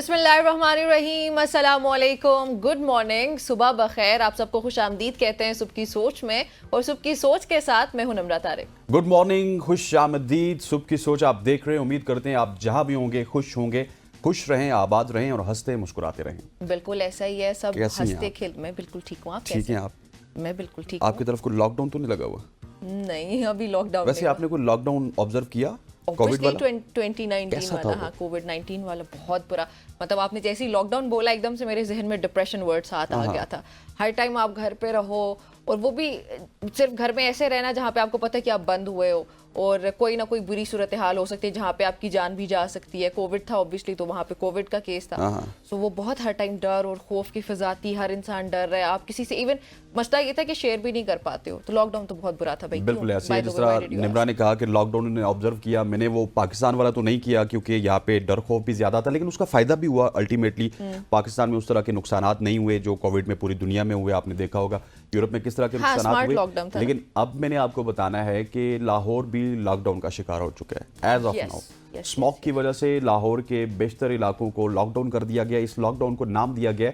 بسم اللہ الرحمن الرحیم، السلام علیکم، گڈ مارننگ، صبح بخیر. آپ سب کو خوش آمدید کہتے ہیں صبح کی سوچ میں، اور صبح کی سوچ کے ساتھ میں ہوں نمرہ طارق. گڈ مارننگ، خوش آمدید. صبح کی سوچ آپ دیکھ رہے ہیں، امید کرتے ہیں آپ جہاں بھی ہوں گے خوش رہیں، آباد رہیں اور ہنستے مسکراتے رہیں. بالکل ایسا ہی ہے، سب ہنستے کھیل. میں بالکل ٹھیک ہوں. آپ ٹھیک ہیں؟ آپ میں بالکل ٹھیک ہوں. آپ کی طرف کوئی لاک ڈاؤن تو نہیں لگا ہوا؟ نہیں، ابھی لاک ڈاؤن. ویسے آپ نے کوئی لاک ڈاؤن آبزرو کیا؟ کووڈ والا 2019 والا. ہاں، کووڈ 19 والا بہت برا. مطلب آپ نے جیسے ہی لاک ڈاؤن بولا، ایک دم سے میرے ذہن میں ڈپریشن ورڈ ساتھ آ گیا تھا. ہر ٹائم آپ گھر پہ رہو، اور وہ بھی صرف گھر میں ایسے رہنا جہاں پہ آپ کو پتہ ہے کہ آپ بند ہوئے ہو، اور کوئی نہ کوئی بری صورتحال ہو سکتی ہے جہاں پہ آپ کی جان بھی جا سکتی ہے. کووڈ تھا اوبویسلی، تو وہاں پہ کووڈ کا کیس تھا. سو وہ بہت ہر ٹائم ڈر اور خوف کی فضا تھی. ہر انسان ڈر رہا ہے. آپ کسی سے ایون مسئلہ یہ تھا کہ شیئر بھی نہیں کر پاتے ہو. تو لاک ڈاؤن تو بہت برا تھا بھائی. بالکل ایسے ہی جس طرح نمرہ نے کہا کہ لاک ڈاؤن نے آبزرو کیا. میں نے وہ پاکستان والا تو نہیں کیا کیونکہ یہاں پہ ڈر خوف بھی زیادہ تھا، لیکن اس کا فائدہ بھی ہوا الٹیمیٹلی. پاکستان میں اس طرح کے نقصانات نہیں ہوئے جو کووڈ میں پوری دنیا میں ہوئے. آپ نے دیکھا ہوگا یورپ میں کس طرح کے نقصانات ہوئے. لیکن اب میں نے آپ کو بتانا ہے کہ لاہور بھی لاک ڈاؤن کا شکار ہو چکا ہے ایز آف ناؤ. اسموک کی وجہ سے لاہور کے بیشتر علاقوں کو لاک ڈاؤن کر دیا گیا. اس لاک ڈاؤن کو نام دیا گیا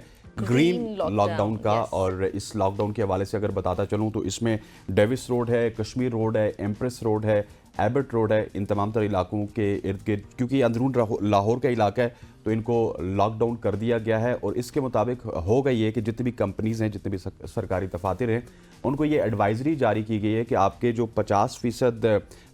گرین لاک ڈاؤن کا. اور اس لاک ڈاؤن کے حوالے سے اگر بتاتا چلوں تو اس میں ڈیوس روڈ ہے، کشمیر روڈ ہے، ایمپریس روڈ ہے، ایبٹ روڈ ہے. ان تمام تر علاقوں کے ارد گرد کیونکہ اندرون لاہور کا علاقہ ہے تو ان کو لاک ڈاؤن کر دیا گیا ہے. اور اس کے مطابق ہو گئی ہے کہ جتنی بھی کمپنیز ہیں، جتنے بھی سرکاری دفاتر ہیں، ان کو یہ ایڈوائزری جاری کی گئی ہے کہ آپ کے جو 50%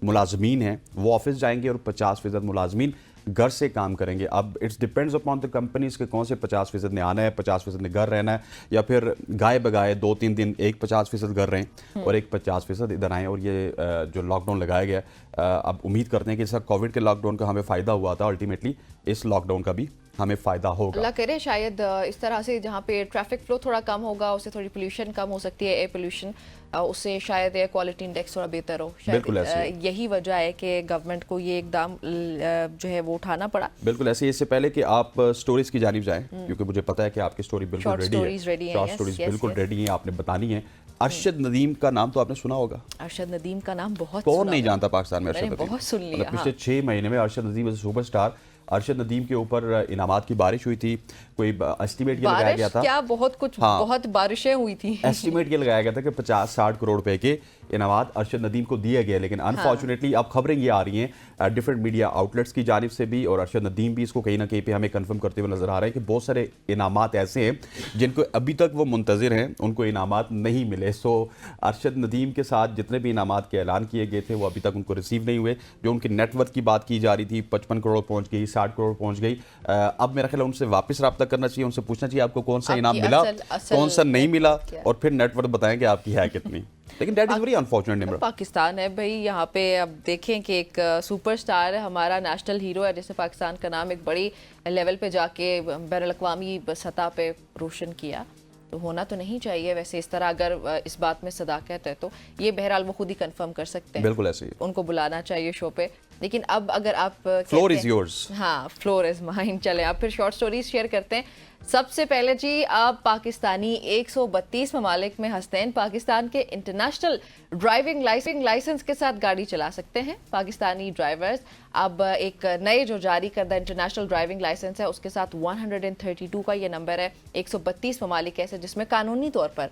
ملازمین ہیں وہ آفس جائیں گے اور 50% ملازمین گھر سے کام کریں گے. اب it's depends upon the companies کہ کون سے 50% نے آنا ہے، 50% نے گھر رہنا ہے، یا پھر گائے بگائے 2-3 دن ایک 50% گھر رہیں اور ایک 50% ادھر آئیں. اور یہ جو لاک ڈاؤن لگایا گیا اب امید کرتے ہیں کہ جیسا کووڈ کے لاک ڈاؤن کا ہمیں فائدہ ہوا تھا الٹیمیٹلی اس لاک ڈاؤن کا بھی ہمیں فائدہ ہوگا. اللہ کرے شاید اس طرح سے جہاں پہ ٹریفک فلو تھوڑا کم ہوگا، اس سے تھوڑی پولیوشن کم ہو سکتی ہے، ایئر پولیوشن، اس سے شاید ایئر کوالٹی انڈیکس تھوڑا بہتر ہو. شاید یہی وجہ ہے کہ گورنمنٹ کو یہ اقدام جو ہے وہ اٹھانا پڑا. بالکل ایسے. اس سے پہلے کہ آپ سٹوریز کی جانب جائیں، کیونکہ مجھے پتا ہے کہ آپ کی سٹوری بالکل ریڈی ہے، شارٹ سٹوریز بالکل ریڈی ہیں، آپ نے بتانی ہے. ارشد ندیم کا نام تو آپ نے سنا ہوگا. ارشد ندیم کا نام بہت کون نہیں جانتا پاکستان میں ارشد ندیم. بہت سن لیا. پچھلے 6 مہینے میں ارشد ندیم سپر سٹار. ارشد ندیم کے اوپر انعامات کی بارش ہوئی تھی. کوئی اسٹیمیٹ یہ لگایا گیا تھا، کیا بہت کچھ بہت بارشیں ہوئی تھی. ایسٹیمیٹ یہ لگایا گیا تھا کہ 50-60 کروڑ روپے کے انعامات ارشد ندیم کو دیے گئے. لیکن انفارچونیٹلی اب خبریں یہ آ رہی ہیں ڈفرینٹ میڈیا آؤٹلیٹس کی جانب سے بھی، اور ارشد ندیم بھی اس کو کہیں نہ کہیں پہ ہمیں کنفرم کرتے ہوئے نظر آ رہا ہے کہ بہت سارے انعامات ایسے ہیں جن کو ابھی تک وہ منتظر ہیں، ان کو انعامات نہیں ملے. سو ارشد ندیم کے ساتھ جتنے بھی انعامات کے اعلان کیے گئے تھے وہ ابھی تک ان کو ریسیو نہیں ہوئے. جو ان کی نیٹ ورتھ کی بات کی جا رہی تھی 55 کروڑ پہنچ گئی، 60 کروڑ پہنچ گئی. اب میرا خیال ہے ان سے واپس رابطہ کرنا چاہیے، ان سے پوچھنا چاہیے آپ کو کون سا انعام ملا، کون سا نہیں ملا، اور پھر نیٹ ورتھ بتائیں کہ آپ کی ہے کتنی. لیکن دیٹ از ویری انفارچونیٹ. نمرہ پاکستان ہے بھائی، یہاں پہ اب دیکھیں کہ ایک سپر سٹار ہے ہمارا، نیشنل ہیرو ہے، جیسے پاکستان کا نام ایک بڑی لیول پہ جا کے بین الاقوامی سطح پہ روشن کیا. تو ہونا تو نہیں چاہیے ویسے اس طرح. اگر اس بات میں صداقت ہے تو یہ بہرحال وہ خود ہی کنفرم کر سکتے ہیں. بالکل ایسے ہی ان کو بلانا چاہیے شو پہ. لیکن اب اگر آپ فلور از یورز. ہاں، فلور از مائن. چلیں آپ پھر شارٹ سٹوریز شیئر کرتے ہیں. سب سے پہلے جی، آپ پاکستانی 132 ممالک میں ہستین پاکستان کے انٹرنیشنل ڈرائیونگ لائسنس کے ساتھ گاڑی چلا سکتے ہیں. پاکستانی ڈرائیورز اب ایک نئے جو جاری کردہ انٹرنیشنل ڈرائیونگ لائسنس ہے اس کے ساتھ 132 کا یہ نمبر ہے. 132 ممالک ایسے جس میں قانونی طور پر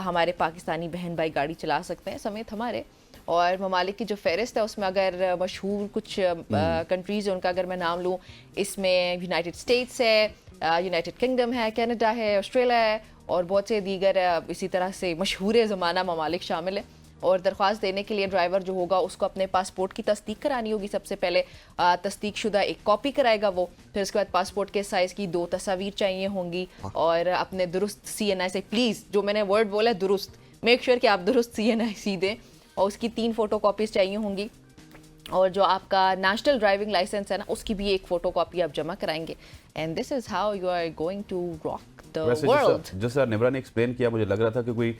ہمارے پاکستانی بہن بھائی گاڑی چلا سکتے ہیں سمیت ہمارے. اور ممالک کی جو فہرست ہے اس میں اگر مشہور کچھ کنٹریز ہیں ان کا اگر میں نام لوں، اس میں یونائٹڈ اسٹیٹس ہے، یونائٹڈ کنگڈم ہے، کینیڈا ہے، آسٹریلیا ہے، اور بہت سے دیگر اسی طرح سے مشہور زمانہ ممالک شامل ہیں. اور درخواست دینے کے لیے ڈرائیور جو ہوگا اس کو اپنے پاسپورٹ کی تصدیق کرانی ہوگی. سب سے پہلے تصدیق شدہ ایک کاپی کرائے گا وہ، پھر اس کے بعد پاسپورٹ کے سائز کی 2 تصاویر چاہیے ہوں گی، اور اپنے درست CNI سے، پلیز جو میں نے ورڈ بولا ہے درست، میک شیور کہ آپ درست CNI دیں، اور اس کی 3 فوٹو کاپیز چاہیے ہوں گی. اور جو آپ کا نیشنل ڈرائیونگ لائسنس ہے نا، اس کی بھی ایک فوٹو کاپی آپ جمع کرائیں گے. And this is how you are going to rock the world. جیسا نمرہ نے ایکسپلین کیا، مجھے لگ رہا تھا کہ کوئی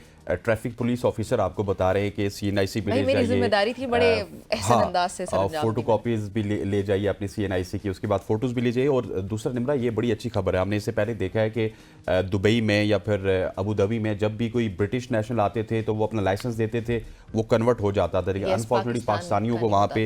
ٹریفک پولیس آفیسر آپ کو بتا رہے کہ CNIC پہ لے جائیے، میری ذمہ داری تھی بڑے احسن انداز سے سر. فوٹو کاپیز بھی لے جائیے اپنی CNIC کی، اس کے بعد فوٹوز بھی لے جائیے. اور دوسرا نمرہ یہ بڑی اچھی خبر ہے، ہم نے اس سے پہلے دیکھا ہے کہ دبئی میں یا پھر ابو دھابی میں جب بھی کوئی برٹش نیشنل آتے تھے تو وہ اپنا لائسنس دیتے تھے، وہ کنورٹ ہو جاتا تھا. لیکن انفارچونیٹلی پاکستانیوں کو وہاں پہ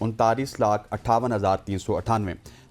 39,58,398।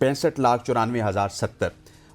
65,94,070।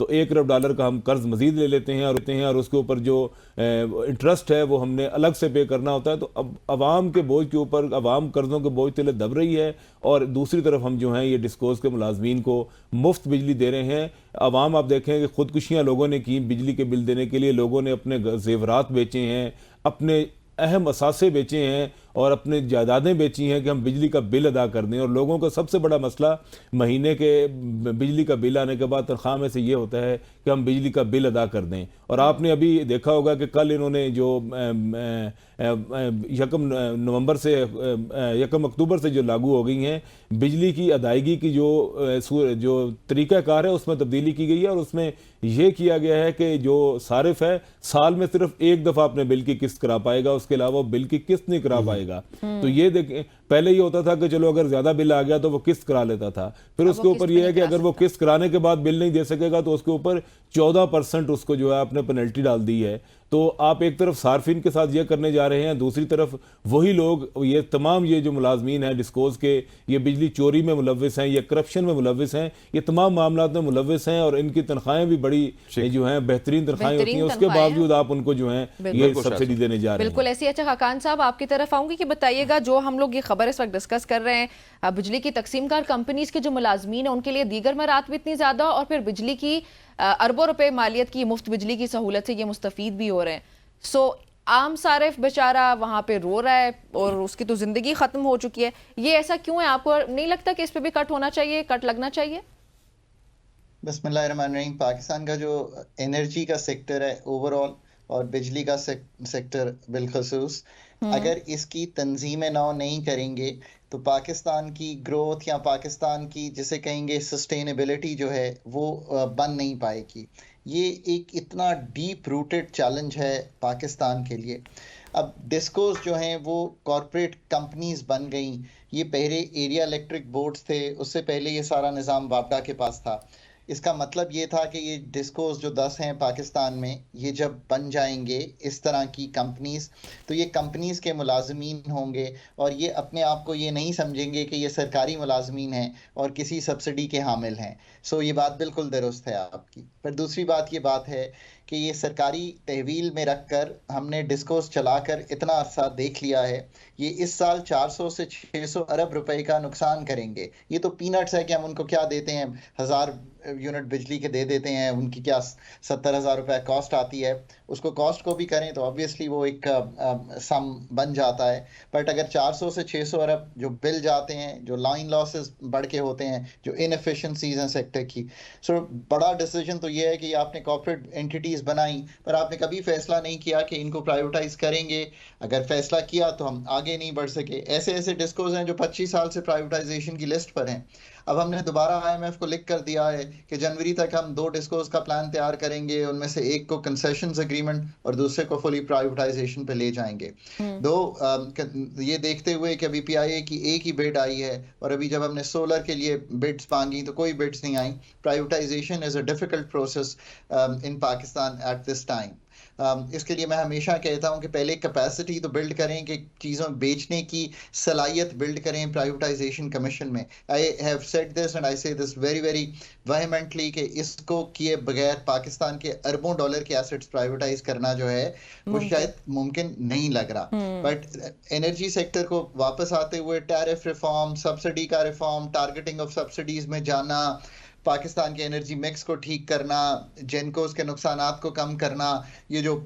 تو $1 ارب کا ہم قرض مزید لے لیتے ہیں اور اس کے اوپر جو انٹرسٹ ہے وہ ہم نے الگ سے پے کرنا ہوتا ہے. تو اب عوام کے بوجھ کے اوپر عوام قرضوں کے بوجھ تلے دب رہی ہے, اور دوسری طرف ہم جو ہیں یہ ڈسکوز کے ملازمین کو مفت بجلی دے رہے ہیں. عوام آپ دیکھیں کہ خودکشیاں لوگوں نے کی بجلی کے بل دینے کے لیے, لوگوں نے اپنے زیورات بیچے ہیں, اپنے اہم اثاثے بیچے ہیں اور اپنے جائیدادیں بیچی ہیں کہ ہم بجلی کا بل ادا کر دیں. اور لوگوں کا سب سے بڑا مسئلہ مہینے کے بجلی کا بل آنے کے بعد تنخواہ میں سے یہ ہوتا ہے کہ ہم بجلی کا بل ادا کر دیں. اور آپ نے ابھی دیکھا ہوگا کہ کل انہوں نے جو 1 اکتوبر سے جو لاگو ہو گئی ہیں بجلی کی ادائیگی کی جو طریقہ کار ہے اس میں تبدیلی کی گئی ہے, اور اس میں یہ کیا گیا ہے کہ جو صارف ہے سال میں صرف ایک دفعہ اپنے بل کی قسط کرا پائے گا, اس کے علاوہ بل کی قسط نہیں کرا پائے گا. تو یہ دیکھیں پہلے یہ ہوتا تھا کہ چلو اگر زیادہ بل آ گیا تو وہ قسط کرا لیتا تھا, پھر اس کے اوپر یہ ہے کہ اگر وہ قسط کرانے کے بعد بل نہیں دے سکے گا تو اس کے اوپر 14% اس کو جو ہے آپ نے پینلٹی ڈال دی ہے. تو آپ ایک طرف صارفین کے ساتھ یہ کرنے جا رہے ہیں, دوسری طرف وہی لوگ یہ تمام یہ جو ملازمین ہیں ڈسکوز کے, یہ بجلی چوری میں ملوث ہیں, یہ کرپشن میں ملوث ہیں, یہ تمام معاملات میں ملوث ہیں, اور ان کی تنخواہیں بھی بڑی جو ہیں بہترین تنخواہیں ہوتی ہیں, اس کے باوجود آپ ان کو جو ہیں یہ سبسڈی دینے جا رہے ہیں. بالکل ایسی. اچھا خاقان صاحب آپ کی طرف آؤں گی کہ بتائیے گا جو ہم لوگ یہ خبر اس وقت ڈسکس کر رہے ہیں, بجلی کی تقسیم کار کمپنیز کے جو ملازمین ہیں ان کے لیے دیگر مرات بھی اتنی زیادہ, اور پھر بجلی کی اربوں روپے مالیت کی مفت بجلی کی سہولت سے یہ مستفید بھی ہو رہے ہیں. سو عام صارف بیچارہ وہاں پہ رو رہا ہے اور اس کی تو زندگی ختم ہو چکی ہے. یہ ایسا کیوں ہے؟ آپ کو نہیں لگتا کہ اس پہ بھی کٹ ہونا چاہیے, کٹ لگنا چاہیے؟ بسم اللہ الرحمن الرحیم. پاکستان کا جو انرجی کا سیکٹر ہے اوور آل, اور بجلی کا سیکٹر بالخصوص, اگر اس کی تنظیم نو نہیں کریں گے تو پاکستان کی گروتھ یا پاکستان کی جسے کہیں گے سسٹینیبلٹی جو ہے وہ بن نہیں پائے گی. یہ ایک اتنا ڈیپ روٹڈ چیلنج ہے پاکستان کے لیے. اب ڈسکوز جو ہیں وہ کارپوریٹ کمپنیز بن گئیں. یہ پہلے ایریا الیکٹرک بورڈز تھے, اس سے پہلے یہ سارا نظام وابڈا کے پاس تھا. اس کا مطلب یہ تھا کہ یہ ڈسکوز جو 10 ہیں پاکستان میں, یہ جب بن جائیں گے اس طرح کی کمپنیز تو یہ کمپنیز کے ملازمین ہوں گے, اور یہ اپنے آپ کو یہ نہیں سمجھیں گے کہ یہ سرکاری ملازمین ہیں اور کسی سبسڈی کے حامل ہیں. سو یہ بات بالکل درست ہے آپ کی. پھر دوسری بات یہ بات ہے کہ یہ سرکاری تحویل میں رکھ کر ہم نے ڈسکوز چلا کر اتنا عرصہ دیکھ لیا ہے, یہ اس سال 400 سے 600 ارب روپے کا نقصان کریں گے. یہ تو پینٹس ہے کہ ہم ان کو کیا دیتے ہیں, 1000 یونٹ بجلی کے دے دیتے ہیں, ان کی کیا 70,000 روپے کاسٹ آتی ہے. اس کو کاسٹ کو بھی کریں تو obviously وہ ایک سم بن جاتا ہے. بٹ اگر 400 سے 600 ارب جو بل جاتے ہیں, جو لائن لاسز بڑھ کے ہوتے ہیں, جو انفیشنسیز ہیں سیکٹر کی, سو بڑا ڈیسیجن تو یہ ہے کہ آپ نے کارپوریٹ اینٹیٹیز بنائی پر آپ نے کبھی فیصلہ نہیں کیا کہ ان کو پرائیویٹائز کریں گے. اگر فیصلہ کیا تو ہم آگے نہیں بڑھ سکے. ایسے ڈسکوز ہیں جو 25 سال سے پرائیویٹائزیشن کی لسٹ پر ہیں. اب ہم نے دوبارہ IMF کو لکھ کر دیا ہے کہ جنوری تک ہم 2 ڈسکوز کا پلان تیار کریں گے, ان میں سے ایک کو کنسیشنز ایگریمنٹ اور دوسرے کو فلی پرائیویٹائزیشن پہ لے جائیں گے. یہ دیکھتے ہوئے کہ ابھی PIA کی ایک ہی بڈ آئی ہے, اور ابھی جب ہم نے سولر کے لیے بڈز مانگی تو کوئی بڈز نہیں آئیں. Privatization is a difficult process in Pakistan at this time. اس کے لیے میں ہمیشہ کہتا ہوں کہ پہلے کیپیسٹی تو بلڈ کریں, کہ چیزوں بیچنے کی صلاحیت بلڈ کریں پرائیویٹائزیشن کمیشن میں. I have said this and I سے دس ویری ویری ویہمنٹلی کہ اس کو کیے بغیر پاکستان کے اربوں ڈالر کے ایسٹس پرائیویٹائز کرنا جو ہے وہ شاید ممکن نہیں لگ رہا. بٹ انرجی سیکٹر کو واپس آتے ہوئے ٹیرف ریفارم, سبسڈی کا ریفارم, ٹارگیٹنگ آف سبسڈیز میں جانا, پاکستان کے انرجی مکس کو ٹھیک کرنا, جینکوز کے نقصانات کو کم کرنا, یہ جو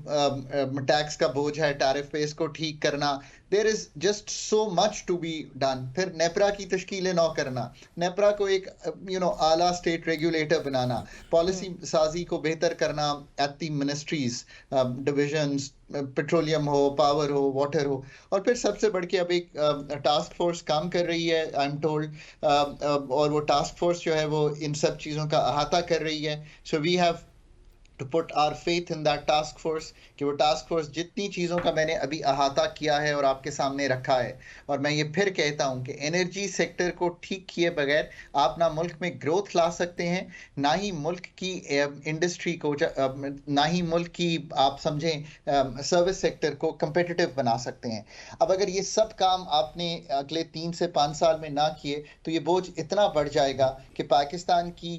ٹیکس کا بوجھ ہے ٹیرف پہ اس کو ٹھیک کرنا. There is just so much to be done. پھر نیپرا کی تشکیل نو کرنا, نیپرا کو ایک اعلیٰ اسٹیٹ ریگولیٹر بنانا, پالیسی سازی کو بہتر کرنا at the ministries, divisions, petroleum ہو, پاور ہو, واٹر ہو. اور پھر سب سے بڑھ کے اب ایک ٹاسک فورس کام کر رہی ہے آئی ایم ٹولڈ, اور وہ ٹاسک فورس جو ہے وہ ان سب چیزوں کا احاطہ کر رہی ہے. So we have to put our faith in that task force, کہ وہ ٹاسک فورس جتنی چیزوں کا میں نے ابھی احاطہ کیا ہے اور آپ کے سامنے رکھا ہے, اور میں یہ پھر کہتا ہوں کہ انرجی سیکٹر کو ٹھیک کیے بغیر آپ نہ ملک میں گروتھ لا سکتے ہیں, نہ ہی ملک کی انڈسٹری کو, نہ ہی ملک کی آپ سمجھیں سروس سیکٹر کو کمپیٹیٹیو بنا سکتے ہیں. اب اگر یہ سب کام آپ نے اگلے 3 سے 5 سال میں نہ کیے تو یہ بوجھ اتنا بڑھ جائے گا کہ پاکستان کی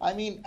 I mean,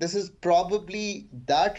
This is probably that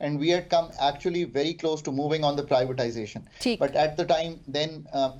and we had come actually very close to moving on the privatization, but at the time then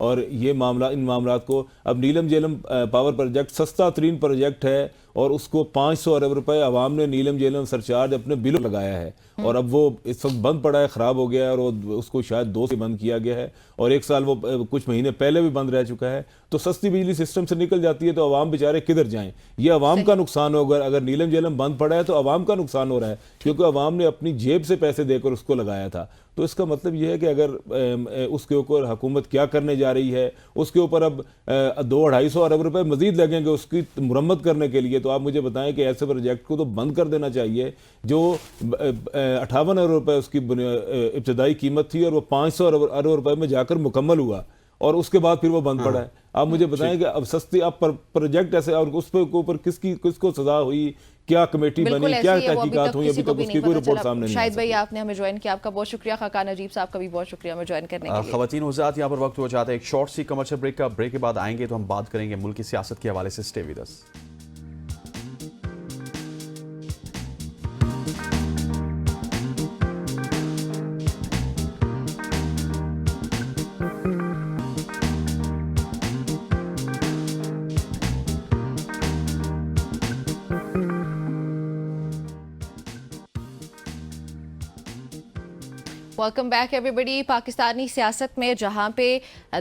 اور یہ معاملہ ان معاملات کو اب نیلم جیلم پاور پروجیکٹ سستا ترین پروجیکٹ ہے اور اس کو 500 ارب روپے عوام نے نیلم جیلم سرچارج اپنے بلوں لگایا ہے اور اب وہ اس وقت بند پڑا ہے, خراب ہو گیا ہے اور اس کو شاید 2 سے بند کیا گیا ہے اور 1 سال وہ کچھ مہینے پہلے بھی بند رہ چکا ہے. تو سستی بجلی سسٹم سے نکل جاتی ہے تو عوام بیچارے کدھر جائیں؟ یہ عوام کا نقصان ہوگا. اگر نیلم جیلم بند پڑا ہے تو عوام کا نقصان ہو رہا ہے کیونکہ عوام نے اپنی جیب سے پیسے دے کر اس کو لگایا تھا. تو اس کا مطلب یہ ہے کہ اگر اس کے اوپر حکومت کیا کرنے جا رہی ہے, اس کے اوپر اب 200-250 ارب روپے مزید لگیں گے اس کی مرمت کرنے کے لیے, تو آپ مجھے بتائیں کہ ایسے پروجیکٹ کو تو بند کر دینا چاہیے جو 58 ارب روپے اس کی ابتدائی قیمت تھی اور وہ 500 ارب روپے میں جا کر مکمل ہوا اور اس کے بعد پھر وہ بند پڑا ہے. آپ مجھے بتائیں کہ اب سستی اب پروجیکٹ ایسے اور اس پہ اوپر کس کو سزا ہوئی, کیا کمیٹی بنی, کیا تحقیقات ہوئی, ابھی تک اس کی کوئی رپورٹ سامنے نہیں. شاہد بھائی آپ نے ہمیں جوائن کیا, آپ کا بہت شکریہ. خاقان نجیب صاحب کا بھی بہت شکریہ ہمیں جوائن کرنے کے لیے. خواتین حضرات یہاں پر وقت ہو جاتا ہے ایک شارٹ سی کمرشل بریک کا. بریک کے بعد آئیں گے تو ہم بات کریں گے ملک کی سیاست کے حوالے سے. Stay with us. Welcome back everybody. Pakistani سیاست میں جہاں پہ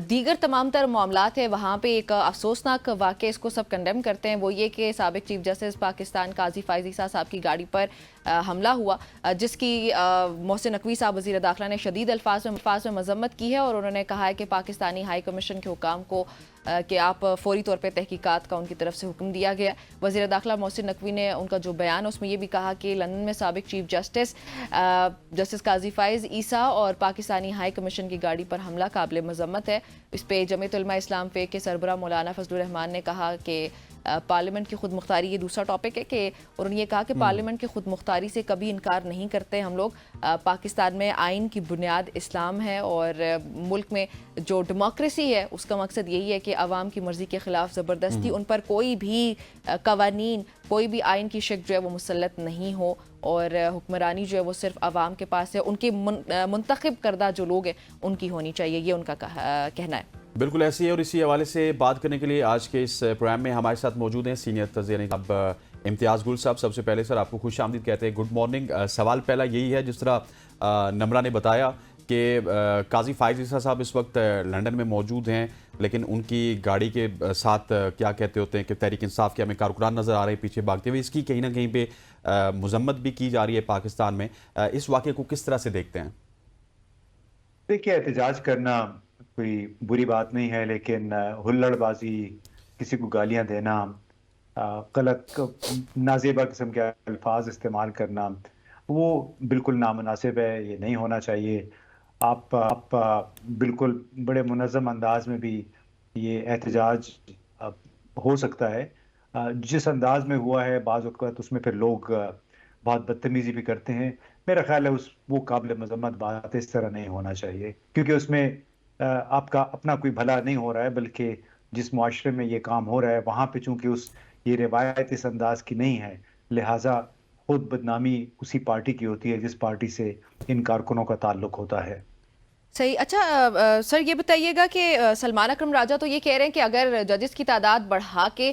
دیگر تمام تر معاملات ہیں وہاں پہ ایک افسوسناک واقعہ اس کو سب کنڈیم کرتے ہیں, وہ یہ کہ سابق چیف جسٹس پاکستان قاضی فائز عیسیٰ صاحب کی گاڑی پر حملہ ہوا جس کی محسن نقوی صاحب وزیر داخلہ نے شدید الفاظ میں مذمت کی ہے اور انہوں نے کہا ہے کہ پاکستانی ہائی کمیشن کے حکام کو کہ آپ فوری طور پہ تحقیقات کا ان کی طرف سے حکم دیا گیا. وزیر داخلہ محسن نقوی نے ان کا جو بیان اس میں یہ بھی کہا کہ لندن میں سابق چیف جسٹس قاضی فائز عیسیٰ اور پاکستانی ہائی کمیشن کی گاڑی پر حملہ قابل مذمت ہے. اس پہ جمعیت علماء اسلام فے کے سربراہ مولانا فضل الرحمان نے کہا کہ پارلیمنٹ کی خود مختاری, یہ دوسرا ٹاپک ہے کہ انہوں نے یہ کہا کہ پارلیمنٹ کی خود مختاری سے کبھی انکار نہیں کرتے ہم لوگ. پاکستان میں آئین کی بنیاد اسلام ہے اور ملک میں جو ڈیموکریسی ہے اس کا مقصد یہی ہے کہ عوام کی مرضی کے خلاف زبردستی ان پر کوئی بھی قوانین, کوئی بھی آئین کی شکل جو ہے وہ مسلط نہیں ہو اور حکمرانی جو ہے وہ صرف عوام کے پاس ہے, ان کے منتخب کردہ جو لوگ ہیں ان کی ہونی چاہیے, یہ ان کا کہنا ہے. بالکل ایسی ہے. اور اسی حوالے سے بات کرنے کے لیے آج کے اس پروگرام میں ہمارے ساتھ موجود ہیں سینئر تجزیہ نگار امتیاز گل صاحب. سب سے پہلے سر آپ کو خوش آمدید کہتے ہیں, گڈ مارننگ. سوال پہلا یہی ہے, جس طرح نمرہ نے بتایا کہ قاضی فائز عیسیٰ صاحب اس وقت لندن میں موجود ہیں لیکن ان کی گاڑی کے ساتھ کیا کہتے ہوتے ہیں کہ تحریک انصاف کے ہمیں کارکنان نظر آ رہے ہیں پیچھے بھاگتے ہوئے. اس کی کہیں نہ کہیں پہ مذمت بھی کی جا رہی ہے پاکستان میں. اس واقعے کو کس طرح سے دیکھتے ہیں؟ دیکھیے, احتجاج کرنا کوئی بری بات نہیں ہے لیکن ہلڑ بازی, کسی کو گالیاں دینا, غلط نازیبہ قسم کے الفاظ استعمال کرنا وہ بالکل نامناسب ہے, یہ نہیں ہونا چاہیے. آپ بالکل بڑے منظم انداز میں بھی یہ احتجاج ہو سکتا ہے. جس انداز میں ہوا ہے بعض اوقات اس میں پھر لوگ بہت بدتمیزی بھی کرتے ہیں. میرا خیال ہے وہ قابل مذمت بات ہے, اس طرح نہیں ہونا چاہیے کیونکہ اس میں آپ کا اپنا کوئی بھلا نہیں ہو رہا ہے بلکہ جس معاشرے میں یہ کام ہو رہا ہے وہاں پہ چونکہ یہ روایت اس انداز کی نہیں ہے, لہٰذا خود بدنامی اسی پارٹی کی ہوتی ہے جس پارٹی سے ان کارکنوں کا تعلق ہوتا ہے. صحیح. اچھا سر یہ بتائیے گا کہ سلمان اکرم راجہ تو یہ کہہ رہے ہیں کہ اگر ججز کی تعداد بڑھا کے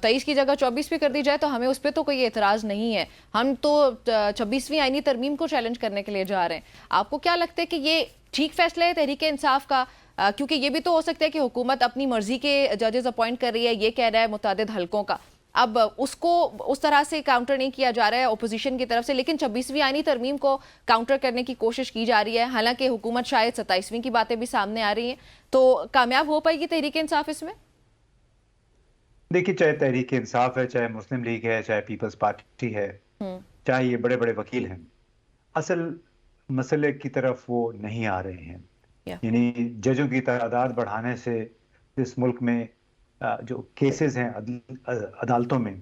23 کی جگہ 24 پہ کر دی جائے تو ہمیں اس پہ تو کوئی اعتراض نہیں ہے, ہم تو 26ویں آئینی ترمیم کو چیلنج کرنے کے لیے جا رہے ہیں. آپ کو کیا لگتا ہے کہ یہ ٹھیک فیصلہ ہے تحریک انصاف کا؟ کیونکہ یہ بھی تو ہو سکتا ہے کہ حکومت اپنی مرضی کے ججز اپوائنٹ کر رہی ہے, یہ کہہ رہا ہے متعدد حلقوں کا, اب اس کو اس طرح سے کاؤنٹر نہیں کیا جا رہا ہے اپوزیشن کی طرف سے, لیکن 26ویں آئینی ترمیم کو کاؤنٹر کرنے کی کوشش کی جا رہی ہے, حالانکہ حکومت شاید 27ویں کی باتیں بھی سامنے آ رہی ہیں. تو کامیاب ہو پائے گی تحریک انصاف اس میں؟ دیکھیے, چاہے تحریک انصاف ہے, چاہے مسلم لیگ ہے, چاہے پیپلز پارٹی ہے, چاہے یہ بڑے بڑے وکیل ہیں, اصل مسئلے کی طرف وہ نہیں آ رہے ہیں. یعنی ججوں کی تعداد بڑھانے سے اس ملک میں جو کیسز ہیں عدالتوں میں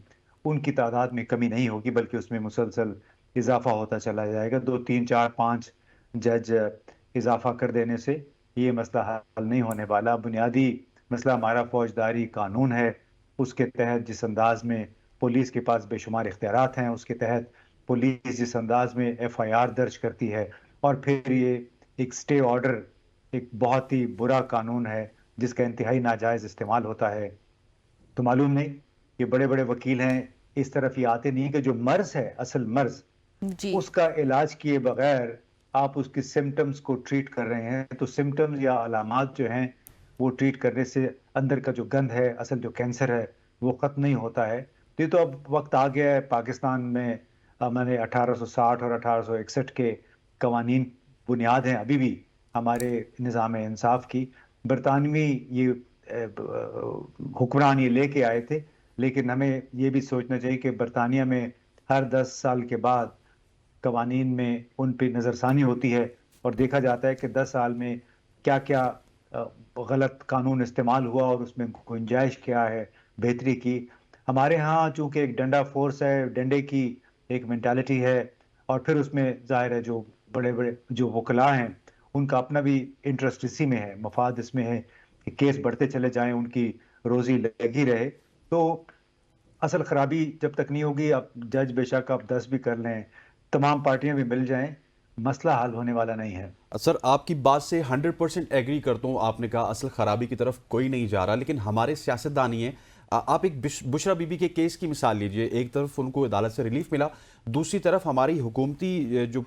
ان کی تعداد میں کمی نہیں ہوگی بلکہ اس میں مسلسل اضافہ ہوتا چلا جائے گا. 2 3 4 5 جج اضافہ کر دینے سے یہ مسئلہ حل نہیں ہونے والا. بنیادی مسئلہ ہمارا فوجداری قانون ہے, اس کے تحت جس انداز میں پولیس کے پاس بے شمار اختیارات ہیں, اس کے تحت پولیس جس انداز میں FIR درج کرتی ہے, اور پھر یہ ایک سٹے آرڈر ایک بہت ہی برا قانون ہے جس کا انتہائی ناجائز استعمال ہوتا ہے. تو معلوم نہیں، یہ بڑے بڑے وکیل ہیں، اس طرف یہ آتے نہیں کہ جو مرض ہے، اصل مرض، جی اس کا علاج کیے بغیر آپ اس کی سمٹمز کو ٹریٹ کر رہے ہیں. تو سمٹمز یا علامات جو ہیں وہ ٹریٹ کرنے سے اندر کا جو گند ہے، اصل جو کینسر ہے، وہ ختم نہیں ہوتا ہے. تو یہ تو اب وقت آ گیا ہے. پاکستان میں میں نے 1860 اور 1861 کے قوانین بنیاد ہیں ابھی بھی ہمارے نظام انصاف کی. برطانوی یہ حکمران یہ لے کے آئے تھے، لیکن ہمیں یہ بھی سوچنا چاہیے کہ برطانیہ میں ہر 10 سال کے بعد قوانین میں ان پہ نظر ثانی ہوتی ہے اور دیکھا جاتا ہے کہ 10 سال میں کیا کیا غلط قانون استعمال ہوا اور اس میں گنجائش کیا ہے بہتری کی. ہمارے ہاں چونکہ ایک ڈنڈا فورس ہے، ڈنڈے کی ایک مینٹالٹی ہے، اور پھر اس میں ظاہر ہے جو بڑے بڑے جو وکلاء ہیں ان کا اپنا بھی انٹرسٹ اسی میں ہے، مفاد اس میں ہے کہ کیس بڑھتے چلے جائیں، ان کی روزی لگی رہے. تو اصل خرابی جب تک نہیں ہوگی، اب جج بے شک آپ 10 بھی کر لیں، تمام پارٹیاں بھی مل جائیں، مسئلہ حل ہونے والا نہیں ہے. سر آپ کی بات سے 100% ایگری کرتا ہوں. آپ نے کہا اصل خرابی کی طرف کوئی نہیں جا رہا، لیکن ہمارے سیاستدان ہیں. آپ ایک بشرا بی بی کے کیس کی مثال لیجئے. ایک طرف ان کو عدالت سے ریلیف ملا، دوسری طرف ہماری حکومتی جو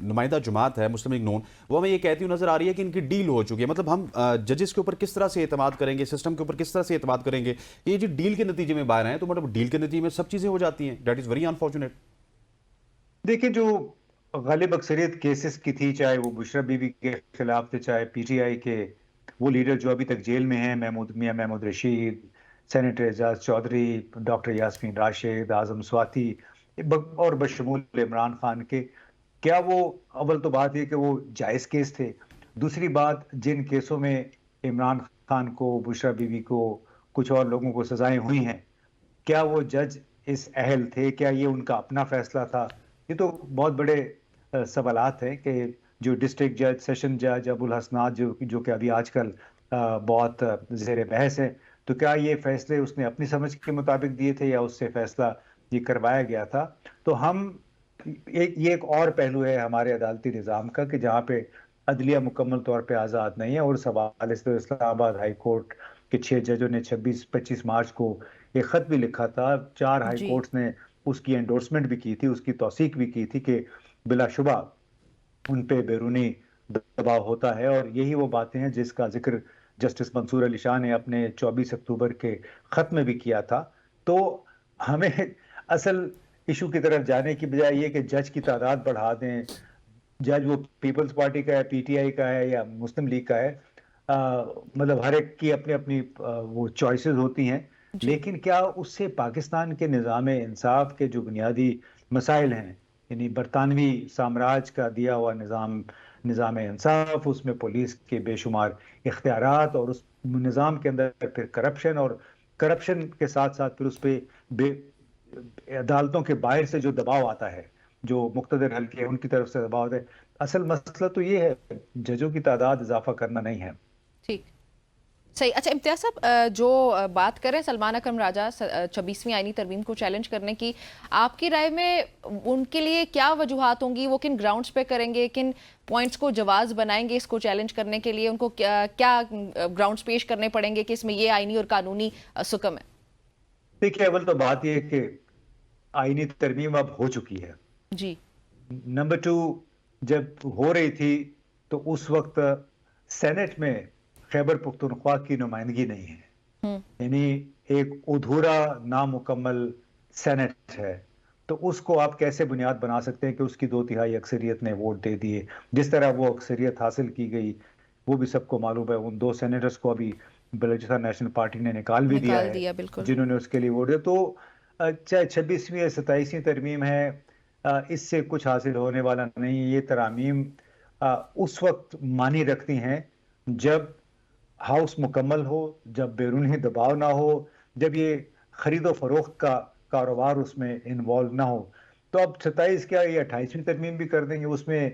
نمائندہ جماعت ہے مسلم لیگ نون، وہ ہمیں یہ کہتی نظر آ رہی ہے کہ ان کی ڈیل ہو چکی ہے. مطلب ہم ججز کے اوپر کس طرح سے اعتماد کریں گے، سسٹم کے اوپر کس طرح سے اعتماد کریں گے؟ یہ جو ڈیل کے نتیجے میں باہر ہیں، تو مطلب ڈیل کے نتیجے میں سب چیزیں ہو جاتی ہیں. That is very unfortunate. دیکھیں جو غالب اکثریت کیسز کی تھی، چاہے وہ بشرا بی بی کے خلاف تھے، چاہے پی ٹی آئی کے وہ لیڈر جو ابھی تک جیل میں ہیں، میاں محمود رشید، سینیٹر اعجاز چودھری، ڈاکٹر یاسمین راشد، اعظم سواتی اور بشمول عمران خان کے، کیا وہ اول تو بات یہ کہ وہ جائز کیس تھے. دوسری بات جن کیسوں میں عمران خان کو، بشرا بی بی کو، کچھ اور لوگوں کو سزائیں ہوئی ہیں، کیا وہ جج اس اہل تھے؟ کیا یہ ان کا اپنا فیصلہ تھا؟ یہ تو بہت بڑے سوالات ہیں کہ جو ڈسٹرکٹ جج، سیشن جج ابو الحسنات جو کہ ابھی آج کل بہت زیر بحث ہے، تو کیا یہ فیصلے اس نے اپنی سمجھ کے مطابق دیے تھے یا اس سے فیصلہ یہ کروایا گیا تھا؟ تو یہ ایک اور پہلو ہے ہمارے عدالتی نظام کا کہ جہاں پہ عدلیہ مکمل طور پہ آزاد نہیں ہے. اور اس حوالے سے اسلام آباد ہائی کورٹ کے 6 ججوں نے 25 مارچ کو ایک خط بھی لکھا تھا. 4 ہائی کورٹس نے اس کی انڈورسمنٹ بھی کی تھی، اس کی توثیق بھی کی تھی کہ بلا شبہ ان پہ بیرونی دباؤ ہوتا ہے. اور یہی وہ باتیں ہیں جس کا ذکر جسٹس منصور علی شاہ نے اپنے 24 اکتوبر کے خط میں بھی کیا تھا. تو ہمیں اصل ایشو کی طرف جانے کی بجائے یہ کہ جج کی تعداد بڑھا دیں، جج وہ پیپلز پارٹی کا ہے، پی ٹی آئی کا ہے یا مسلم لیگ کا ہے، مطلب ہر ایک کی اپنی اپنی وہ چوائسز ہوتی ہیں. لیکن کیا اس سے پاکستان کے نظام انصاف کے جو بنیادی مسائل ہیں، یعنی برطانوی سامراج کا دیا ہوا نظام انصاف، اس میں پولیس کے بے شمار اختیارات، اور اس نظام کے اندر پھر کرپشن، اور کرپشن کے ساتھ ساتھ پھر اس پہ عدالتوں کے باہر سے جو دباؤ آتا ہے، جو مقتدر حلقے ان کی طرف سے دباؤ آتا ہے. اصل مسئلہ تو یہ ہے ججوں کی تعداد اضافہ کرنا نہیں ہے. ٹھیک، صحیح. اچھا امتیاز صاحب، جو بات کریں سلمان اکرم راجہ 26ویں آئینی ترمیم کو چیلنج کرنے کی، آپ کی رائے میں ان کے لیے کیا وجوہات ہوں گی؟ وہ کن گراؤنڈز پہ کریں گے؟ کن پوائنٹس کو جواز بنائیں گے اس کو چیلنج کرنے کے لیے؟ ان کو کیا گراؤنڈز پیش کرنے پڑیں گے کہ اس میں یہ آئینی اور قانونی سکم ہے؟ دیکھیے اول تو بات یہ ہے کہ آئینی ترمیم اب ہو چکی ہے. جی. نمبر 2، جب ہو رہی تھی تو اس وقت سینٹ میں خیبر پختونخوا کی نمائندگی نہیں ہے، یعنی ایک ادھورا نامکمل سینٹ ہے. تو اس کو آپ کیسے بنیاد بنا سکتے ہیں کہ اس کی 2/3 اکثریت نے ووٹ دے دیے؟ جس طرح وہ اکثریت حاصل کی گئی وہ بھی سب کو معلوم ہے. ان 2 سینیٹرز کو ابھی بلوچستان نیشنل پارٹی نے نکال بھی دیا ہے جنہوں نے اس کے لیے ووٹ دیا. تو چاہے 26ویں یا 27ویں ترمیم ہے، اس سے کچھ حاصل ہونے والا نہیں. یہ ترامیم اس وقت معنی رکھتی ہیں جب ہاؤس مکمل ہو، جب بیرونی دباؤ نہ ہو، جب یہ خرید و فروخت کا کاروبار اس میں انوالو نہ ہو. تو اب 27 کیا یہ 28ویں ترمیم بھی کر دیں گے، اس میں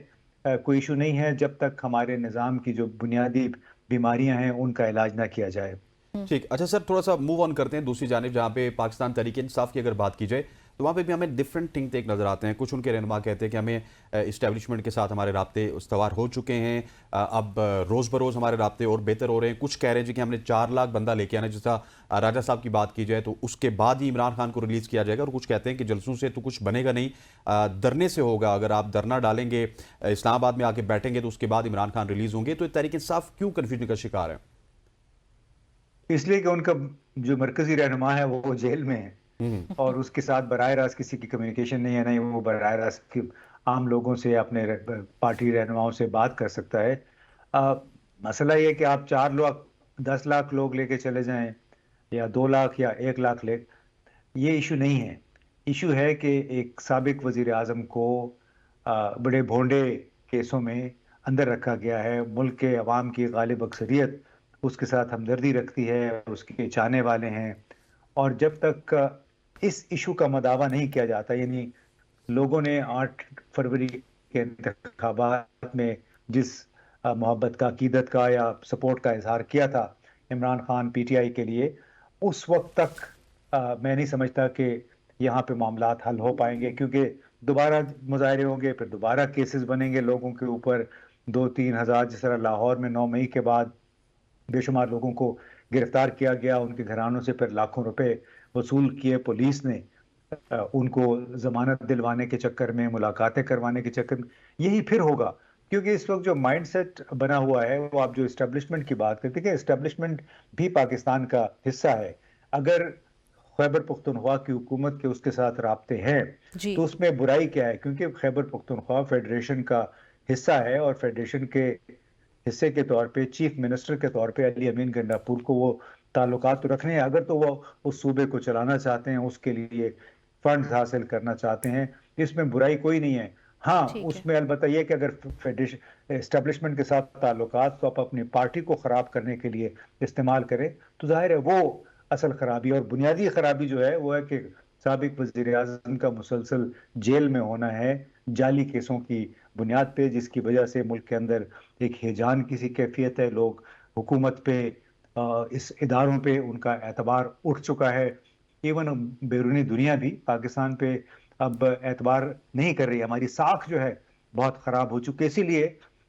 کوئی ایشو نہیں ہے جب تک ہمارے نظام کی جو بنیادی بیماریاں ہیں ان کا علاج نہ کیا جائے. ٹھیک. اچھا سر، تھوڑا سا موو آن کرتے ہیں دوسری جانب، جہاں پہ پاکستان تحریک انصاف کی اگر بات کی جائے تو وہاں پہ بھی ہمیں ڈفرینٹ تھنک ٹیک نظر آتے ہیں. کچھ ان کے رہنما کہتے ہیں کہ ہمیں اسٹیبلشمنٹ کے ساتھ ہمارے رابطے استوار ہو چکے ہیں, اب روز بروز ہمارے رابطے اور بہتر ہو رہے ہیں. کچھ کہہ رہے ہیں کہ ہم نے 4 لاکھ بندہ لے کے آنا, جیسا راجہ صاحب کی بات کی جائے تو اس کے بعد ہی عمران خان کو ریلیز کیا جائے گا. اور کچھ کہتے ہیں کہ جلسوں سے تو کچھ بنے گا نہیں, دھرنے سے ہوگا. اگر آپ دھرنا ڈالیں گے, اسلام آباد میں آ کے بیٹھیں گے تو اس کے بعد عمران خان ریلیز ہوں گے. تو تحریک انصاف کیوں کنفیوژن کا شکار ہے؟ اس لیے کہ ان کا جو مرکزی رہنما ہے وہ جیل میں ہے اور اس کے ساتھ براہ راست کسی کی کمیونیکیشن نہیں ہے, نہیں وہ براہ راست عام لوگوں سے اپنے پارٹی رہنماؤں سے بات کر سکتا ہے. مسئلہ یہ کہ آپ 4 لاکھ 10 لاکھ لوگ لے کے چلے جائیں یا 2 لاکھ یا 1 لاکھ لے, یہ ایشو نہیں ہے. ایشو ہے کہ ایک سابق وزیر اعظم کو بڑے بھونڈے کیسوں میں اندر رکھا گیا ہے. ملک کے عوام کی غالب اکثریت اس کے ساتھ ہمدردی رکھتی ہے, اس کے چاہنے والے ہیں, اور جب تک اس ایشو کا مداوع نہیں کیا جاتا, یعنی لوگوں نے 8 فروری کے انتخابات میں جس محبت کا, عقیدت کا یا سپورٹ کا اظہار کیا تھا Imran Khan P T I کے لیے, اس وقت تک میں نہیں سمجھتا کہ یہاں پہ معاملات حل ہو پائیں گے, کیونکہ دوبارہ مظاہرے ہوں گے, پھر دوبارہ کیسز بنیں گے لوگوں کے اوپر. 2-3 ہزار جس طرح لاہور میں 9 مئی کے بعد بے شمار لوگوں کو گرفتار کیا گیا, ان کے گھرانوں سے پھر لاکھوں روپے وصول کیے پولیس نے ان کو ضمانت دلوانے کے چکر میں, ملاقاتیں کروانے کے چکر میں. یہی پھر ہوگا, کیونکہ اس وقت جو مائنڈ سیٹ بنا ہوا ہے, وہ آپ جو اسٹیبلشمنٹ کی بات کرتے ہیں کہ اسٹیبلشمنٹ بھی پاکستان کا حصہ ہے. اگر خیبر پختونخوا کی حکومت کے اس کے ساتھ رابطے ہیں تو اس میں برائی کیا ہے, کیونکہ خیبر پختونخوا فیڈریشن کا حصہ ہے, اور فیڈریشن کے حصے کے طور پہ چیف منسٹر کے طور پہ علی امین گنڈاپور کو وہ تعلقات تو رکھنے ہیں. اگر تو وہ اس صوبے کو چلانا چاہتے ہیں, اس کے لیے فنڈز حاصل کرنا چاہتے ہیں, اس میں برائی کوئی نہیں ہے. ہاں اس میں البتہ یہ کہ اگر اسٹیبلشمنٹ کے ساتھ تعلقات کو آپ اپنی پارٹی کو خراب کرنے کے لیے استعمال کریں تو ظاہر ہے وہ اصل خرابی, اور بنیادی خرابی جو ہے وہ ہے کہ سابق وزیر اعظم کا مسلسل جیل میں ہونا ہے جعلی کیسوں کی بنیاد پہ, جس کی وجہ سے ملک کے اندر ایک ہیجان کی سی کیفیت ہے. لوگ حکومت پہ, اس اداروں پہ ان کا اعتبار اٹھ چکا ہے. ایون بیرونی دنیا بھی پاکستان پہ اب اعتبار نہیں کر رہی. ہماری ساکھ جو ہے بہت خراب ہو چکی ہے. اسی لیے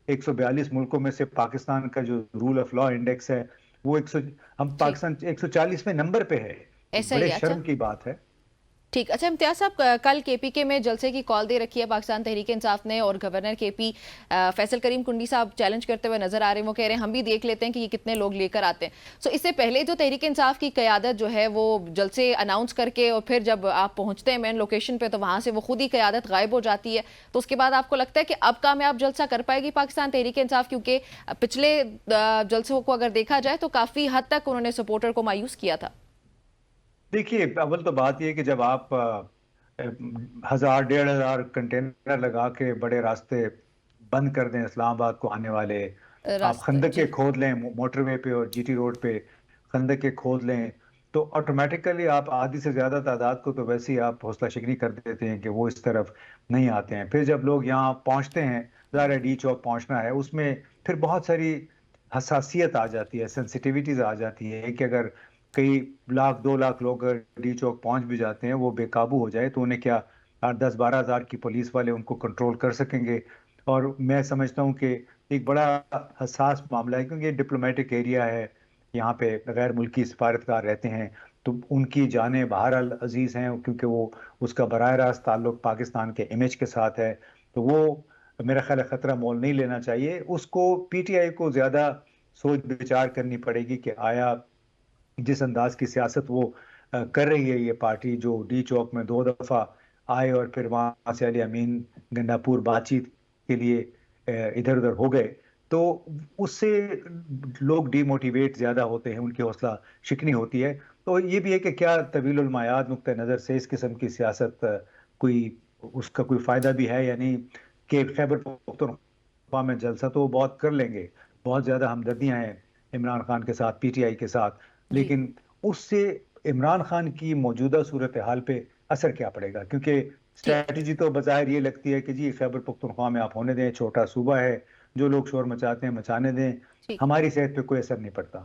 142 ملکوں میں سے پاکستان کا جو رول آف لا انڈیکس ہے وہ ہم پاکستان 140ویں نمبر پہ ہے. بڑے شرم کی بات ہے. ٹھیک. اچھا امتیاز صاحب, کل کے پی کے میں جلسے کی کال دے رکھی ہے پاکستان تحریک انصاف نے, اور گورنر کے پی فیصل کریم کنڈی صاحب چیلنج کرتے ہوئے نظر آ رہے ہیں. وہ کہہ رہے ہیں ہم بھی دیکھ لیتے ہیں کہ یہ کتنے لوگ لے کر آتے ہیں. سو اس سے پہلے جو تحریک انصاف کی قیادت جو ہے وہ جلسے اناؤنس کر کے, اور پھر جب آپ پہنچتے ہیں مین لوکیشن پہ تو وہاں سے وہ خود ہی قیادت غائب ہو جاتی ہے. تو اس کے بعد آپ کو لگتا ہے کہ اب کامیاب جلسہ کر پائے گی پاکستان تحریک انصاف, کیونکہ پچھلے جلسوں کو اگر دیکھا جائے تو کافی حد تک انہوں نے سپورٹر کو مایوس کیا تھا؟ دیکھیے, اول تو بات یہ کہ جب آپ 1000-1500 کنٹینر لگا کے بڑے راستے بند کر دیں اسلام آباد کو آنے والے, آپ خندقیں کھود لیں موٹر وے پہ اور جی ٹی روڈ پہ خندقیں کھود لیں, تو آٹومیٹیکلی آپ آدھی سے زیادہ تعداد کو تو ویسے ہی آپ حوصلہ شکنی کر دیتے ہیں کہ وہ اس طرف نہیں آتے ہیں. پھر جب لوگ یہاں پہنچتے ہیں, ظاہر ڈی چوک پہنچنا ہے, اس میں پھر بہت ساری حساسیت آ جاتی ہے, سینسیٹیویٹیز آ جاتی ہے کہ اگر کئی لاکھ 2 لاکھ لوگ ڈی چوک پہنچ بھی جاتے ہیں, وہ بے قابو ہو جائے تو انہیں کیا 10-12 ہزار کی پولیس والے ان کو کنٹرول کر سکیں گے. اور میں سمجھتا ہوں کہ ایک بڑا حساس معاملہ ہے, کیونکہ ڈپلومیٹک ایریا ہے, یہاں پہ غیر ملکی سفارتکار رہتے ہیں, تو ان کی جانیں بہرحال عزیز ہیں, کیونکہ وہ اس کا براہ راست تعلق پاکستان کے امیج کے ساتھ ہے. تو وہ میرا خیال ہے خطرہ مول نہیں لینا چاہیے. اس کو پی ٹی آئی کو زیادہ سوچ بچار کرنی پڑے گی کہ آیا جس انداز کی سیاست وہ کر رہی ہے یہ پارٹی, جو ڈی چوک میں 2 دفعہ آئے اور پھر وہاں سے علی امین گنڈاپور بات چیت کے لیے ادھر ادھر ہو گئے, تو اس سے لوگ ڈی موٹیویٹ زیادہ ہوتے ہیں, ان کی حوصلہ شکنی ہوتی ہے. تو یہ بھی ہے کہ کیا طویل المعاد نقطہ نظر سے اس قسم کی سیاست اس کا کوئی فائدہ بھی ہے یا نہیں, کہ خیبر پختونخوا میں جلسہ تو وہ بہت کر لیں گے, بہت زیادہ ہمدردیاں ہیں عمران خان کے ساتھ, پی ٹی آئی کے ساتھ, لیکن اس سے عمران خان کی موجودہ صورتحال پہ اثر کیا پڑے گا؟ کیونکہ اسٹریٹجی تو بظاہر یہ لگتی ہے کہ جی خیبر پختونخوا میں آپ ہونے دیں, چھوٹا صوبہ ہے, جو لوگ شور مچاتے ہیں مچانے دیں, ہماری صحت پہ کوئی اثر نہیں پڑتا.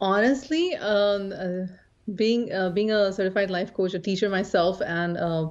Honestly, being a certified life coach, a teacher myself, and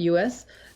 US,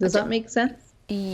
Does that make sense?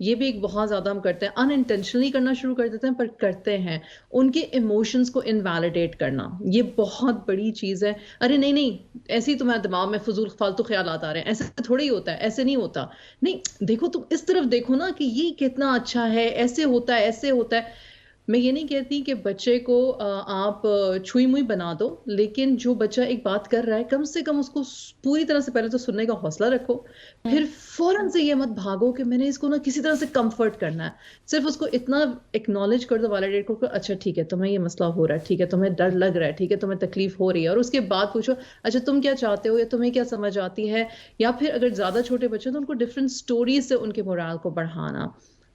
یہ بھی ایک بہت زیادہ ہم کرتے ہیں, ان انٹینشنلی کرنا شروع کر دیتے ہیں پر کرتے ہیں, ان کے ایموشنز کو انویلیڈیٹ کرنا, یہ بہت بڑی چیز ہے. ارے نہیں نہیں ایسے ہی تمہارے دماغ میں فضول فالتو خیالات آ رہے ہیں, ایسے تھوڑی ہوتا ہے, ایسے نہیں ہوتا, نہیں دیکھو تم اس طرف دیکھو نا کہ یہ کتنا اچھا ہے, ایسے ہوتا ہے ایسے ہوتا ہے. میں یہ نہیں کہتی کہ بچے کو آپ چھوئی موئی بنا دو, لیکن جو بچہ ایک بات کر رہا ہے کم سے کم اس کو پوری طرح سے پہلے تو سننے کا حوصلہ رکھو, پھر فوراً سے یہ مت بھاگو کہ میں نے اس کو نا کسی طرح سے کمفرٹ کرنا ہے. صرف اس کو اتنا ایکنالج کر دو, ویلیڈیٹ کر دو, اچھا ٹھیک ہے تمہیں یہ مسئلہ ہو رہا ہے, ٹھیک ہے تمہیں ڈر لگ رہا ہے, ٹھیک ہے تمہیں تکلیف ہو رہی ہے, اور اس کے بعد پوچھو اچھا تم کیا چاہتے ہو یا تمہیں کیا سمجھ آتی ہے. یا پھر اگر زیادہ چھوٹے بچے ہیں تو ان کو ڈفرینٹ اسٹوریز سے ان کے مورال کو بڑھانا,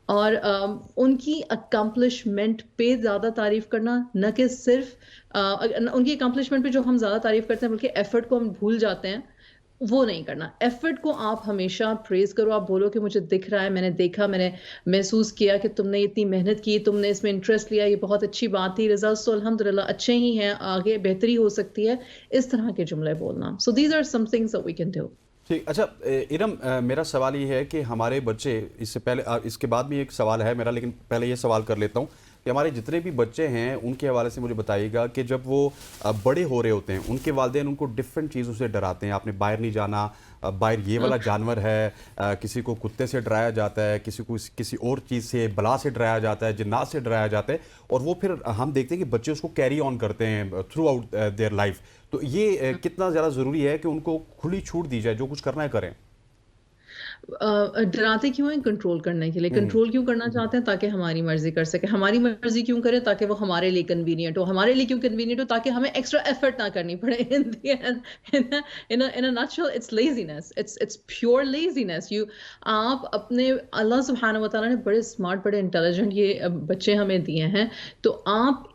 اور ان کی اکمپلشمنٹ پہ زیادہ تعریف کرنا, نہ کہ صرف ان کی اکمپلشمنٹ پہ جو ہم زیادہ تعریف کرتے ہیں بلکہ ایفرٹ کو ہم بھول جاتے ہیں, وہ نہیں کرنا. ایفرٹ کو آپ ہمیشہ پریز کرو, آپ بولو کہ مجھے دکھ رہا ہے, میں نے دیکھا, میں نے محسوس کیا کہ تم نے اتنی محنت کی, تم نے اس میں انٹرسٹ لیا, یہ بہت اچھی بات تھی, ریزلٹس تو الحمدللہ اچھے ہی ہیں, آگے بہتری ہو سکتی ہے, اس طرح کے جملے بولنا. So these are some things that we can do. ٹھیک. اچھا ارم, میرا سوال یہ ہے کہ ہمارے بچے, اس سے پہلے اس کے بعد بھی ایک سوال ہے میرا, لیکن پہلے یہ سوال کر لیتا ہوں کہ ہمارے جتنے بھی بچے ہیں ان کے حوالے سے مجھے بتائیے گا کہ جب وہ بڑے ہو رہے ہوتے ہیں ان کے والدین ان کو ڈفرینٹ چیزوں سے ڈراتے ہیں, آپ نے باہر نہیں جانا, باہر یہ والا جانور ہے, کسی کو کتے سے ڈرایا جاتا ہے, کسی کو کسی اور چیز سے, بلا سے ڈرایا جاتا ہے, جنات سے ڈرایا جاتا ہے, اور وہ پھر ہم دیکھتے ہیں کہ بچے اس کو کیری آن کرتے ہیں تھرو آؤٹ دیئر لائف. تو یہ کتنا زیادہ ضروری ہے کہ ان کو کھلی چھوٹ دی جائے, جو کچھ کرنا ہے کریں. ڈراتے کیوں ہیں؟ کنٹرول کرنے کے لیے. کنٹرول کیوں کرنا چاہتے ہیں؟ تاکہ ہماری مرضی کر سکے. ہماری مرضی کیوں کرے؟ تاکہ وہ ہمارے لیے کنوینئنٹ ہو. ہمارے لیے کیوں کنوینئنٹ ہو؟ تاکہ ہمیں ایکسٹرا ایفرٹ نہ کرنی پڑے. in a nutshell it's laziness. it's pure laziness. آپ اپنے, اللہ سبحانہ وتعالیٰ نے بڑے اسمارٹ, بڑے انٹیلیجنٹ یہ بچے ہمیں دیے ہیں, تو آپ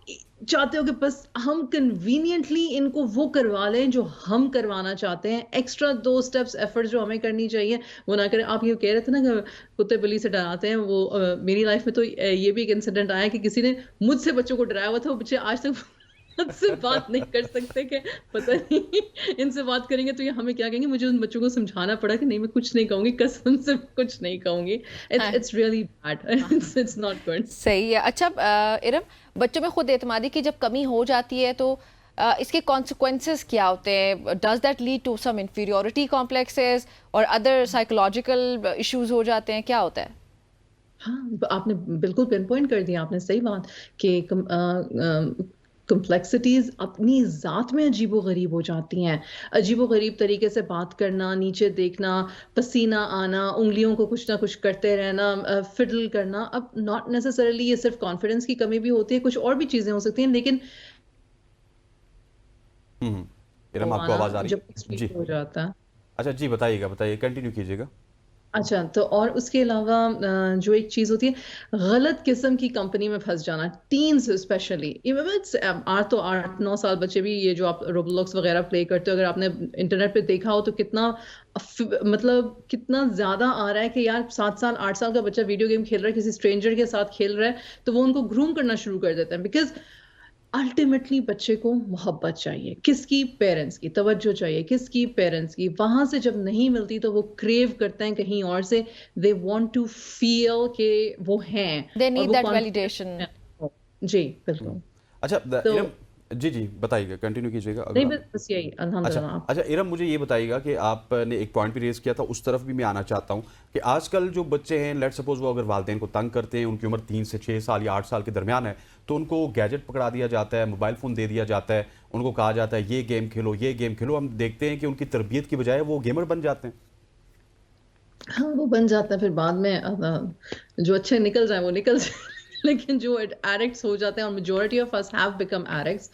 چاہتے ہو کہ بس ہم کنوینئنٹلی ان کو وہ کروا لیں جو ہم کروانا چاہتے ہیں. ایکسٹرا 2 اسٹیپس ایفرٹ جو ہمیں کرنی چاہیے وہ نہ کریں. آپ یہ کہہ رہے تھے نا کہ کتے بلی سے ڈراتے ہیں, وہ میری لائف میں تو یہ بھی ایک انسیڈنٹ آیا کہ کسی نے مجھ سے بچوں کو ڈرایا ہوا تھا, وہ بچے آج تک سے بات نہیں کر سکتے کہ پتہ نہیں ان سے بات کریں گے تو یہ ہمیں کیا کہیں گے. مجھے ان بچوں کو سمجھانا پڑا کہ نہیں میں کچھ نہیں کہوں گی, قسم سے کچھ نہیں کہوں گی. It's really bad. It's not good. صحیح ہے. اچھا ارم, بچوں میں خود اعتمادی کی جب کمی ہو جاتی ہے تو اس کے کانسیکوینسز کیا ہوتے ہیں؟ Does that lead to some inferiority complexes اور ادر سائیکولوجیکل ایشوز ہو جاتے ہیں, کیا ہوتا ہے؟ ہاں آپ نے بالکل پن پوائنٹ کر دیا, آپ نے صحیح بات کہ کمپلیکسٹیز اپنی ذات میں عجیب و غریب ہو جاتی ہیں. عجیب و غریب طریقے سے بات کرنا, نیچے دیکھنا, پسینہ آنا, انگلیوں کو کچھ نہ کچھ کرتے رہنا, فڈل کرنا. اب ناٹ نیسسریلی یہ صرف کانفیڈنس کی کمی بھی ہوتی ہے, کچھ اور بھی چیزیں ہو سکتی ہیں, لیکن آپ کو آواز آ رہی جب جی ہو جاتا ہے. اچھا جی بتائیے گا, بتائیے, کنٹینیو کیجیے گا. اچھا تو اور اس کے علاوہ جو ایک چیز ہوتی ہے, غلط قسم کی کمپنی میں پھنس جانا, ٹینز اسپیشلی. 8-9 سال بچے بھی, یہ جو آپ روبلوکس وغیرہ پلے کرتے ہو, اگر آپ نے انٹرنیٹ پہ دیکھا ہو تو کتنا مطلب کتنا زیادہ آ رہا ہے کہ یار 7 سال 8 سال کا بچہ ویڈیو گیم کھیل رہا ہے, کسی اسٹرینجر کے ساتھ کھیل رہا ہے, تو وہ ان کو گروم کرنا شروع کر دیتے ہیں. بیکاز الٹیمیٹلی بچے کو محبت چاہیے, کس کی؟ پیرنٹس کی. توجہ چاہیے, کس کی؟ پیرنٹس کی. وہاں سے جب نہیں ملتی تو وہ کریو کرتے ہیں کہیں اور سے. دے وانٹ ٹو فیل کہ وہ ہیں, دے نیڈ دیٹ ویلیڈیشن. جی بالکل. اچھا جی جی بتائیے گا, کنٹینیو کیجیے گا. نہیں بس یہی الحمدللہ. اچھا ارم, مجھے یہ بتائیے گا کہ آپ نے ایک پوائنٹ بھی ریز کیا تھا, اس طرف بھی میں آنا چاہتا ہوں کہ آج کل جو بچے ہیں, لیٹ سپوز وہ اگر والدین کو تنگ کرتے ہیں, ان کی عمر 3 سے 6 سال یا 8 سال کے درمیان ہے, تو ان کو گیجٹ پکڑا دیا جاتا ہے, موبائل فون دے دیا جاتا ہے, ان کو کہا جاتا ہے یہ گیم کھیلو, یہ گیم کھیلو. ہم دیکھتے ہیں کہ ان کی تربیت کی بجائے وہ گیمر بن جاتے ہیں. ہاں وہ بن جاتا ہے, پھر بعد میں جو اچھے نکل جائیں وہ نکل جائیں, لیکن جو ایڈکٹس ہو جاتے ہیں, اور majority of us have become addicts,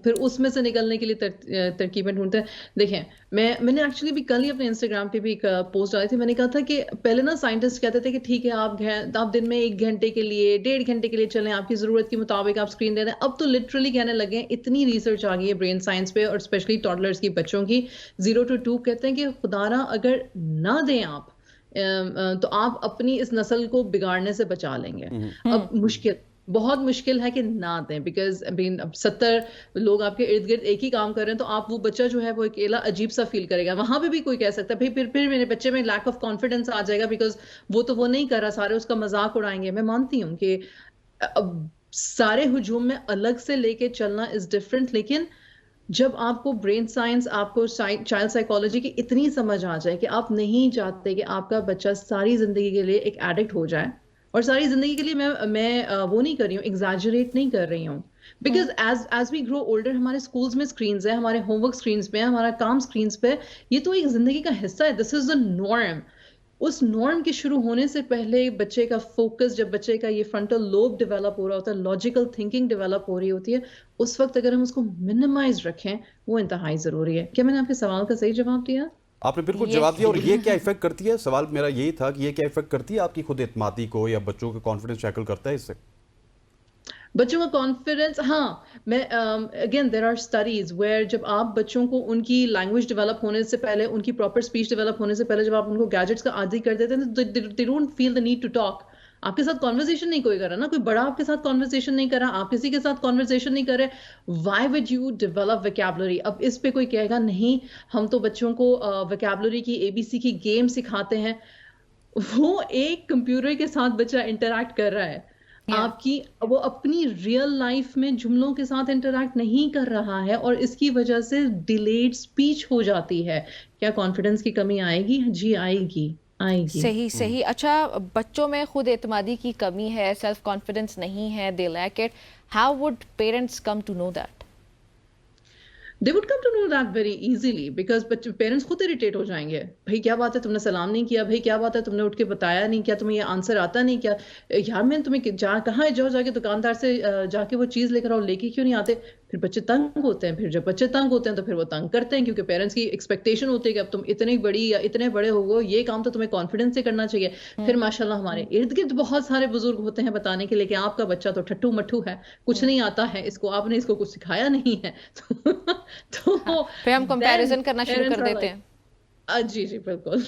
پھر اس میں سے نکلنے کے لیے ترکیبیں ڈھونڈتے ہیں. دیکھیں میں نے ایکچولی بھی کل ہی اپنے انسٹاگرام پہ بھی ایک پوسٹ ڈالی تھی. میں نے کہا تھا کہ پہلے نا سائنٹسٹ کہتے تھے کہ ٹھیک ہے آپ دن میں 1 گھنٹے کے لیے 1.5 گھنٹے کے لیے چلیں, آپ کی ضرورت کے مطابق آپ اسکرین دے دیں. اب تو لٹرلی کہنے لگے ہیں, اتنی ریسرچ آ گئی ہے برین سائنس پہ, اور اسپیشلی ٹاڈلرز کی, بچوں کی 0 to 2, کہتے ہیں کہ خدارا اگر نہ دیں آپ تو آپ اپنی اس نسل کو بگاڑنے سے بچا لیں گے. اب مشکل بہت مشکل ہے کہ نہ دیں، بیکاز اب 70 لوگ آپ کے ارد گرد ایک ہی کام کر رہے ہیں تو آپ وہ بچہ جو ہے وہ اکیلا عجیب سا فیل کرے گا. وہاں پہ بھی کوئی کہہ سکتا ہے پھر میرے بچے میں لیک آف کانفیڈنس آ جائے گا بیکاز وہ نہیں کر رہا، سارے اس کا مذاق اڑائیں گے. میں مانتی ہوں کہ سارے ہجوم میں الگ سے لے کے چلنا از ڈفرینٹ، لیکن جب آپ کو برین سائنس، آپ کو چائلڈ سائیکالوجی کی اتنی سمجھ آ جائے کہ آپ نہیں چاہتے کہ آپ کا بچہ ساری زندگی کے لیے ایک ایڈکٹ ہو جائے، اور ساری زندگی کے لیے میں وہ نہیں کر رہی ہوں، ایگزیجریٹ نہیں کر رہی ہوں، because as we grow older ہمارے اسکولز میں اسکرینز ہیں، ہمارے ہوم ورک اسکرینز پہ، ہمارا کام اسکرینز پہ، یہ تو ایک زندگی کا حصہ ہے. دس از دا نارم. اس نارم کے شروع ہونے سے پہلے بچے کا فوکس، جب بچے کا یہ فرنٹل لوب ڈیولپ ہو رہا ہوتا ہے، لاجیکل تھنکنگ ڈیولپ ہو رہی ہوتی ہے، اس وقت اگر ہم اس کو منیمائز رکھیں وہ انتہائی ضروری ہے. کیا میں نے آپ کے سوال کا صحیح جواب دیا؟ آپ نے بالکل جواب دیا. اور یہ کیا افیکٹ کرتی ہے، سوال میرا یہی تھا کہ یہ کیا افیکٹ کرتی ہے آپ کی خود اعتمادی کو، یا بچوں کے کانفیڈنس شیکل کرتا ہے اس سے؟ بچوں کا کانفیڈنس، ہاں، میں again there are studies where جب آپ بچوں کو ان کی لینگویج ڈیولپ ہونے سے پہلے، ان کی پراپر اسپیچ ڈیولپ ہونے سے پہلے جب آپ ان کو گیجٹس کا عادی کر دیتے ہیں تو they don't feel the need to talk. آپ کے ساتھ کانورزیشن نہیں کوئی کر رہا نا، کوئی بڑا آپ کے ساتھ کانورزیشن نہیں کر رہا، آپ کسی کے ساتھ کانورزیشن نہیں کر رہے. Y would you develop vocabulary? اب اس پہ کوئی کہے گا نہیں ہم تو بچوں کو ویکیبلری کی ABC کی گیم سکھاتے ہیں. وہ ایک کمپیوٹر کے ساتھ بچہ انٹریکٹ کر رہا ہے، آپ کی وہ اپنی ریئل لائف میں جملوں کے ساتھ انٹریکٹ نہیں کر رہا ہے، اور اس کی وجہ سے ڈیلیڈ اسپیچ ہو جاتی ہے. کیا کانفیڈنس کی کمی آئے گی؟ جی آئے گی، آئے گی. صحیح. اچھا، بچوں میں خود اعتمادی کی کمی ہے، سیلف کانفیڈنس نہیں ہے، they lack it. How would parents come to know that? They would come to know that very easily because parents خود اریٹیٹ ہو جائیں گے. بھائی کیا بات ہے تم نے سلام نہیں کیا، بھائی کیا بات ہے تم نے اٹھ کے بتایا نہیں، کیا تمہیں یہ آنسر آتا نہیں، کیا یار میں تمہیں کہاں جا کے دکاندار سے جا کے وہ چیز لے کر آؤ، لے کے کیوں نہیں آتے؟ پھر بچے تنگ ہوتے ہیں. پھر جب بچے تنگ ہوتے ہیں تو پھر وہ تنگ کرتے ہیں، کیونکہ پیرنٹس کی ایکسپیکٹیشن ہوتی ہے کہ اب تم اتنی بڑی یا اتنے بڑے ہو گو، یہ کام تو تمہیں کانفیڈنس سے کرنا چاہیے. پھر ماشاءاللہ ہمارے ارد گرد بہت سارے بزرگ ہوتے ہیں بتانے کے لیے کہ آپ کا بچہ تو ٹھٹو مٹھو ہے، کچھ نہیں آتا ہے اس کو، آپ نے اس کو کچھ سکھایا نہیں ہے. تو پھر ہم کمپیریزن کرنا شروع کر دیتے ہیں. جی بالکل.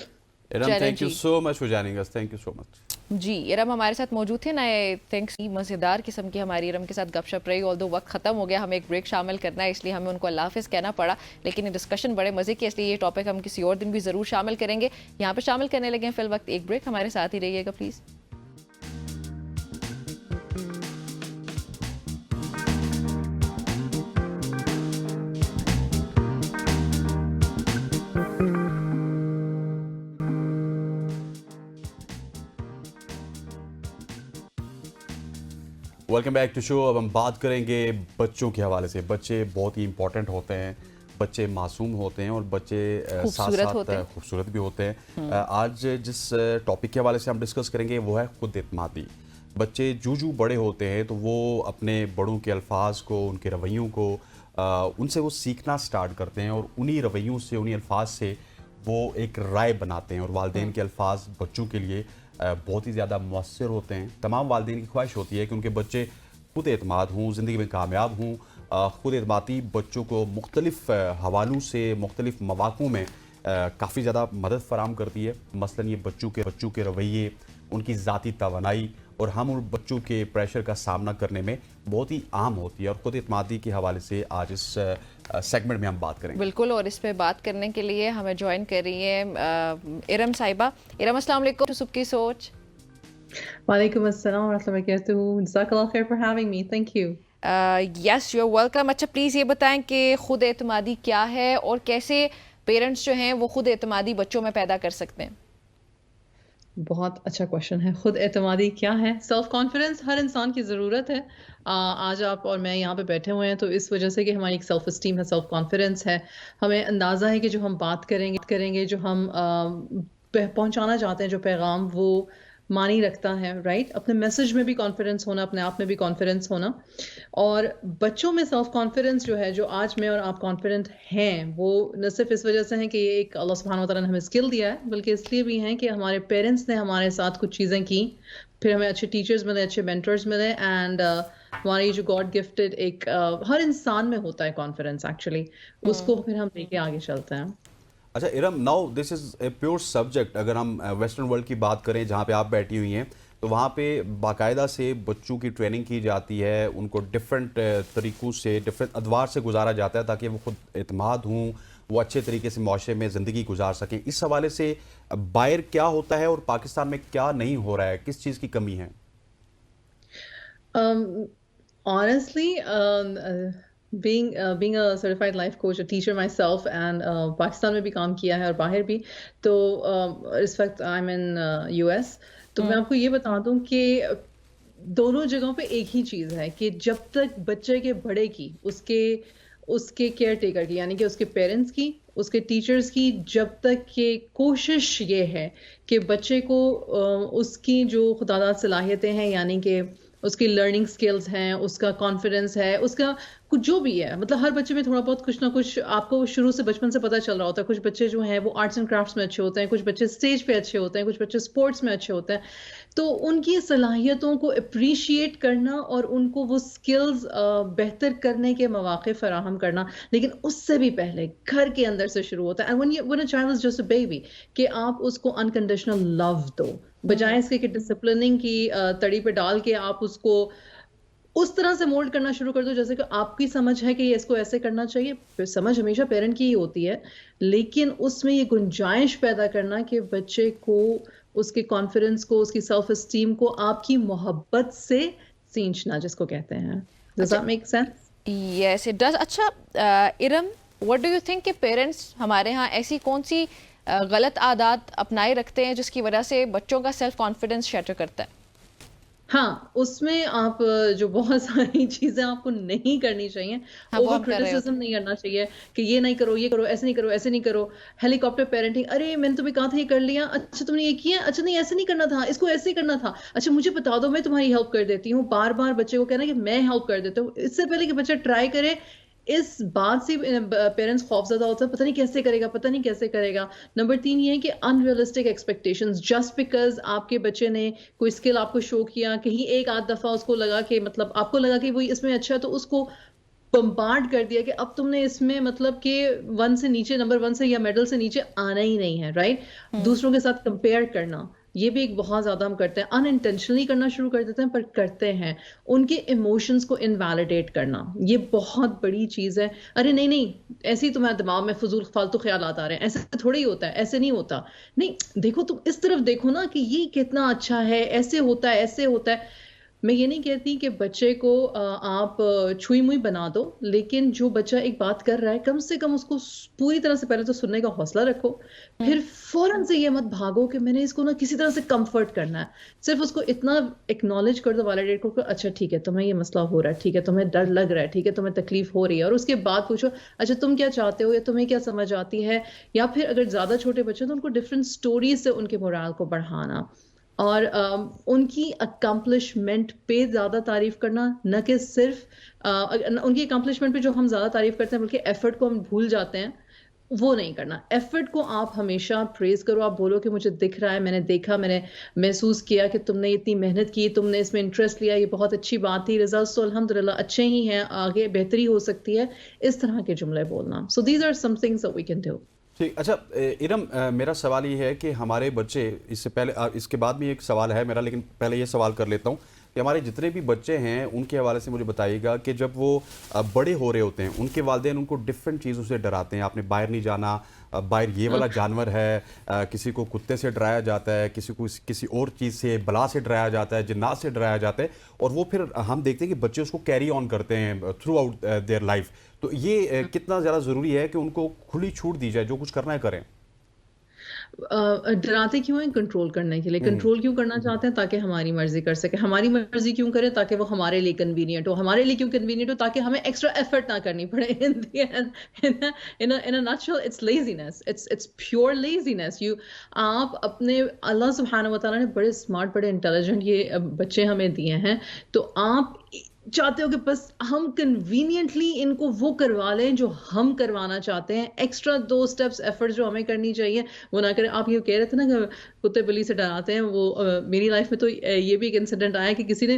Iram thank you so much for joining us. Thank you so much. جی ارم ہمارے ساتھ موجود تھے. نئے تھینکس. مزیدار قسم کی ہماری ارم کے ساتھ گپ شپ رہی. آلدو وقت ختم ہو گیا، ہمیں ایک بریک شامل کرنا ہے، اس لیے ہمیں ان کو اللہ حافظ کہنا پڑا، لیکن یہ ڈسکشن بڑے مزے کی، اس لیے یہ ٹاپک ہم کسی اور دن بھی ضرور شامل کریں گے. یہاں پہ شامل کرنے لگے ہیں فی الوقت ایک بریک. ہمارے ساتھ ہی رہیے گا please. Welcome back to show. اب ہم بات کریں گے بچوں کے حوالے سے. بچے بہت ہی امپورٹنٹ ہوتے ہیں، بچے معصوم ہوتے ہیں، اور بچے ساتھ ساتھ خوبصورت بھی ہوتے ہیں. آج جس ٹاپک کے حوالے سے ہم ڈسکس کریں گے وہ ہے خود اعتمادی. بچے جو بڑے ہوتے ہیں تو وہ اپنے بڑوں کے الفاظ کو، ان کے رویوں کو، ان سے وہ سیکھنا سٹارٹ کرتے ہیں، اور انہی رویوں سے، انہی الفاظ سے وہ ایک رائے بناتے ہیں. اور والدین کے الفاظ بچوں کے لیے بہت ہی زیادہ مؤثر ہوتے ہیں. تمام والدین کی خواہش ہوتی ہے کہ ان کے بچے خود اعتماد ہوں، زندگی میں کامیاب ہوں. خود اعتمادی بچوں کو مختلف حوالوں سے، مختلف مواقعوں میں کافی زیادہ مدد فراہم کرتی ہے. مثلاً یہ بچوں کے رویے، ان کی ذاتی توانائی، اور ہم ان بچوں کے پریشر کا سامنا کرنے میں بہت ہی عام ہوتی ہے. اور خود اعتمادی کے حوالے سے آج اس سیگمنٹ میں ہم بات کریں گے. بالکل. اور اس پہ بات کرنے کے لیے ہمیں جوائن کر رہی ہیں ارم صاحبہ. ارم السلام علیکم. صبح کی سوچ. وعلیکم السلام ورحمۃ اللہ وبرکاتہ. جزاک اللہ خیر for having me. Thank you. Yes you are welcome. اچھا پلیز یہ بتائیں کہ خود اعتمادی کیا ہے، اور کیسے پیرنٹس جو ہیں وہ خود اعتمادی بچوں میں پیدا کر سکتے ہیں؟ بہت اچھا کوشچن ہے. خود اعتمادی کیا ہے؟ سیلف کانفیڈنس ہر انسان کی ضرورت ہے. آج آپ اور میں یہاں پہ بیٹھے ہوئے ہیں تو اس وجہ سے کہ ہماری ایک سیلف اسٹیم ہے، سیلف کانفیڈنس ہے. ہمیں اندازہ ہے کہ جو ہم بات کریں گے جو ہم پہنچانا چاہتے ہیں، جو پیغام، وہ معنی رکھتا ہے. رائٹ، اپنے میسج میں بھی کانفیڈنس ہونا، اپنے آپ میں بھی کانفیڈنس ہونا. اور بچوں میں سیلف کانفیڈنس جو ہے، جو آج میں اور آپ کانفیڈنٹ ہیں، وہ نہ صرف اس وجہ سے ہے کہ یہ ایک اللہ سبحانہ و تعالیٰ نے ہمیں اسکل دیا ہے، بلکہ اس لیے بھی ہیں کہ ہمارے پیرنٹس نے ہمارے ساتھ کچھ چیزیں کی، پھر ہمیں اچھے ٹیچرز ملے، اچھے مینٹرز ملے، اینڈ ہماری جو گاڈ گفٹڈ ایک ہر انسان میں ہوتا ہے کانفیڈنس ایکچولی، اس کو پھر ہم لے کے آگے چلتے ہیں. اچھا Iram, now this is a pure subject. اگر ہم ویسٹرن ورلڈ کی بات کریں جہاں پہ آپ بیٹھی ہوئی ہیں، تو وہاں پہ باقاعدہ سے بچوں کی ٹریننگ کی جاتی ہے, ان کو ڈفرینٹ طریقوں سے, ڈفرینٹ ادوار سے گزارا جاتا ہے تاکہ وہ خود اعتماد ہوں, وہ اچھے طریقے سے معاشرے میں زندگی گزار سکیں. اس حوالے سے باہر کیا ہوتا ہے اور پاکستان میں کیا نہیں ہو رہا ہے, کس چیز کی کمی ہے؟ Honestly, being a certified life coach, a teacher myself, and Pakistan میں بھی کام کیا ہے اور باہر بھی, تو اس وقت I'm in US. تو میں آپ کو یہ بتا دوں کہ دونوں جگہوں پہ ایک ہی چیز ہے کہ جب تک بچے کے بڑے کی, اس کے کیئر ٹیکر کی, یعنی کہ اس کے پیرنٹس کی, اس کے ٹیچرز کی, جب تک کہ کوشش یہ ہے کہ بچے کو اس کی جو خدا داد صلاحیتیں ہیں, یعنی کہ اس کی لرننگ سکلز ہیں, اس کا کانفیڈنس ہے, اس کا کچھ جو بھی ہے, مطلب ہر بچے میں تھوڑا بہت کچھ نہ کچھ آپ کو شروع سے بچپن سے پتہ چل رہا ہوتا ہے. کچھ بچے جو ہیں وہ آرٹس اینڈ کرافٹس میں اچھے ہوتے ہیں, کچھ بچے اسٹیج پہ اچھے ہوتے ہیں, کچھ بچے اسپورٹس میں اچھے ہوتے ہیں. تو ان کی صلاحیتوں کو اپریشیٹ کرنا اور ان کو وہ سکلز بہتر کرنے کے مواقع فراہم کرنا, لیکن اس سے بھی پہلے گھر کے اندر سے شروع ہوتا ہے. when a child is just a baby, کہ آپ اس کو انکنڈیشنل لو دو, بجائے اس کے کہ ڈسپلننگ کی تڑی پہ ڈال کے آپ اس کو اس طرح سے مولڈ کرنا شروع کر دو جیسے کہ آپ کی سمجھ ہے کہ یہ اس کو ایسے کرنا چاہیے. پھر سمجھ ہمیشہ پیرنٹ کی ہی ہوتی ہے, لیکن اس میں یہ گنجائش پیدا کرنا کہ بچے کو اس کے کانفیڈنس کو, اس کی سیلف اسٹیم کو آپ کی محبت سے سینچنا, جس کو کہتے ہیں. Does that make sense? Yes, it does. اچھا Iram, what do you think کہ پیرنٹس ہمارے ہاں ایسی کون سی غلط عادات اپنائے رکھتے ہیں جس کی وجہ سے بچوں کا سیلف کانفیڈنس شیٹر کرتا ہے؟ ہاں, اس میں آپ جو بہت ساری چیزیں آپ کو نہیں کرنی چاہیے. اوور کرٹیسزم نہیں کرنا چاہیے کہ یہ نہیں کرو, یہ کرو, ایسے نہیں کرو, ایسے نہیں کرو. ہیلی کاپٹر پیرنٹنگ, ارے میں نے تمہیں کہا تھا یہ کر لیا, اچھا تم نے یہ کیا, اچھا نہیں ایسے نہیں کرنا تھا, اس کو ایسے ہی کرنا تھا, اچھا مجھے بتا دو میں تمہاری ہیلپ کر دیتی ہوں. بار بار بچے کو کہنا کہ میں ہیلپ کر دیتا ہوں, اس سے پہلے کہ بچہ ٹرائی کرے. اس بات سے پیرنٹس خوف زدہ ہوتا ہے, پتہ نہیں کیسے کرے گا, پتہ نہیں کیسے کرے گا. نمبر 3 یہ ہے کہ انریلسٹک ایکسپیکٹیشنز. جسٹ بیکاز آپ کے بچے نے کوئی اسکل آپ کو شو کیا, کہیں ایک آدھ دفعہ اس کو لگا کہ مطلب آپ کو لگا کہ وہ اس میں اچھا ہے, تو اس کو بمبارڈ کر دیا کہ اب تم نے اس میں مطلب کہ 1 سے نیچے, نمبر 1 سے یا میڈل سے نیچے آنا ہی نہیں ہے. رائٹ, دوسروں کے ساتھ کمپیئر کرنا, یہ بھی ایک بہت زیادہ ہم کرتے ہیں. ان انٹینشنلی کرنا شروع کر دیتے ہیں, پر کرتے ہیں. ان کے ایموشنز کو انویلیڈیٹ کرنا, یہ بہت بڑی چیز ہے. ارے نہیں نہیں, ایسے ہی تمہارے دماغ میں فضول فالتو خیالات آ رہے ہیں, ایسے تھوڑا ہی ہوتا ہے, ایسے نہیں ہوتا. نہیں دیکھو, تم اس طرف دیکھو نا کہ یہ کتنا اچھا ہے, ایسے ہوتا ہے, ایسے ہوتا ہے. میں یہ نہیں کہتی کہ بچے کو آپ چھوئی موئی بنا دو, لیکن جو بچہ ایک بات کر رہا ہے کم سے کم اس کو پوری طرح سے پہلے تو سننے کا حوصلہ رکھو. پھر فوراً سے یہ مت بھاگو کہ میں نے اس کو نا کسی طرح سے کمفرٹ کرنا ہے. صرف اس کو اتنا ایکنالج کر دو, ویلیڈیٹ کرو کہ اچھا ٹھیک ہے تمہیں یہ مسئلہ ہو رہا ہے, ٹھیک ہے تمہیں ڈر لگ رہا ہے, ٹھیک ہے تمہیں تکلیف ہو رہی ہے, اور اس کے بعد پوچھو اچھا تم کیا چاہتے ہو, یا تمہیں کیا سمجھ آتی ہے. یا پھر اگر زیادہ چھوٹے بچے ہیں تو ان کو ڈفرینٹ سٹوریز سے ان کے مورال کو بڑھانا, اور ان کی اکمپلشمنٹ پہ زیادہ تعریف کرنا, نہ کہ صرف ان کی اکمپلشمنٹ پہ جو ہم زیادہ تعریف کرتے ہیں بلکہ ایفرٹ کو ہم بھول جاتے ہیں, وہ نہیں کرنا. ایفرٹ کو آپ ہمیشہ پریز کرو, آپ بولو کہ مجھے دکھ رہا ہے, میں نے دیکھا, میں نے محسوس کیا کہ تم نے اتنی محنت کی, تم نے اس میں انٹرسٹ لیا, یہ بہت اچھی بات تھی, ریزلٹس تو الحمدللہ اچھے ہی ہیں, آگے بہتری ہو سکتی ہے. اس طرح کے جملے بولنا. So these are some things that we can do. ٹھیک. اچھا ارم, میرا سوال یہ ہے کہ ہمارے بچے, اس سے پہلے اس کے بعد بھی ایک سوال ہے میرا, لیکن پہلے یہ سوال کر لیتا ہوں کہ ہمارے جتنے بھی بچے ہیں ان کے حوالے سے مجھے بتائیے گا کہ جب وہ بڑے ہو رہے ہوتے ہیں ان کے والدین ان کو ڈفرینٹ چیزوں سے ڈراتے ہیں. آپ نے باہر نہیں جانا, باہر یہ والا جانور ہے, کسی کو کتے سے ڈرایا جاتا ہے, کسی کو کسی اور چیز سے, بلا سے ڈرایا جاتا ہے, جنات سے ڈرایا جاتا ہے, اور وہ پھر ہم دیکھتے ہیں کہ بچے اس کو کیری آن کرتے ہیں تھرو آؤٹ دیئر لائف. تو یہ کتنا زیادہ ضروری ہے کہ ان کو کھلی چھوٹ دی جائے, جو کچھ کرنا ہے کریں. ڈراتے کیوں ہیں؟ کنٹرول کرنے کے لیے. کنٹرول کیوں کرنا چاہتے ہیں؟ تاکہ ہماری مرضی کر سکے. ہماری مرضی کیوں کرے؟ تاکہ وہ ہمارے لیے کنوینئنٹ ہو. ہمارے لیے کیوں کنوینئنٹ ہو؟ تاکہ ہمیں ایکسٹرا ایفرٹ نہ کرنی پڑے. in a nutshell it's laziness. it's pure laziness. آپ اپنے, اللہ سبحانہ و تعالیٰ نے بڑے اسمارٹ, بڑے انٹیلیجنٹ یہ بچے ہمیں دیے ہیں, تو آپ چاہتے ہو کہ بس ہم کنوینئنٹلی ان کو وہ کروا لیں جو ہم کروانا چاہتے ہیں. ایکسٹرا 2 اسٹیپس ایفرٹ جو ہمیں کرنی چاہیے وہ نہ کریں. آپ یہ کہہ رہے تھے نا کہ کتے بلی سے ڈراتے ہیں, وہ میری لائف میں تو یہ بھی ایک انسیڈنٹ آیا کہ کسی نے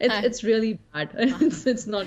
It's really bad. It's not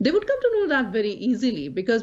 They would come to know that very easily, because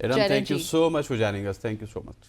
Iram, thank you so much for joining us. Thank you so much.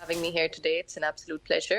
Having me here today, it's an absolute pleasure.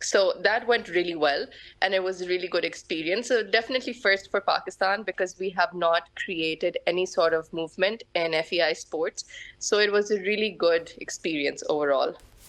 So that went really well and it was a really good experience. So definitely first for Pakistan because we have not created any sort of movement in FEI sports. So it was a really good experience overall.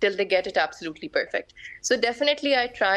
till they get it absolutely perfect. So definitely I try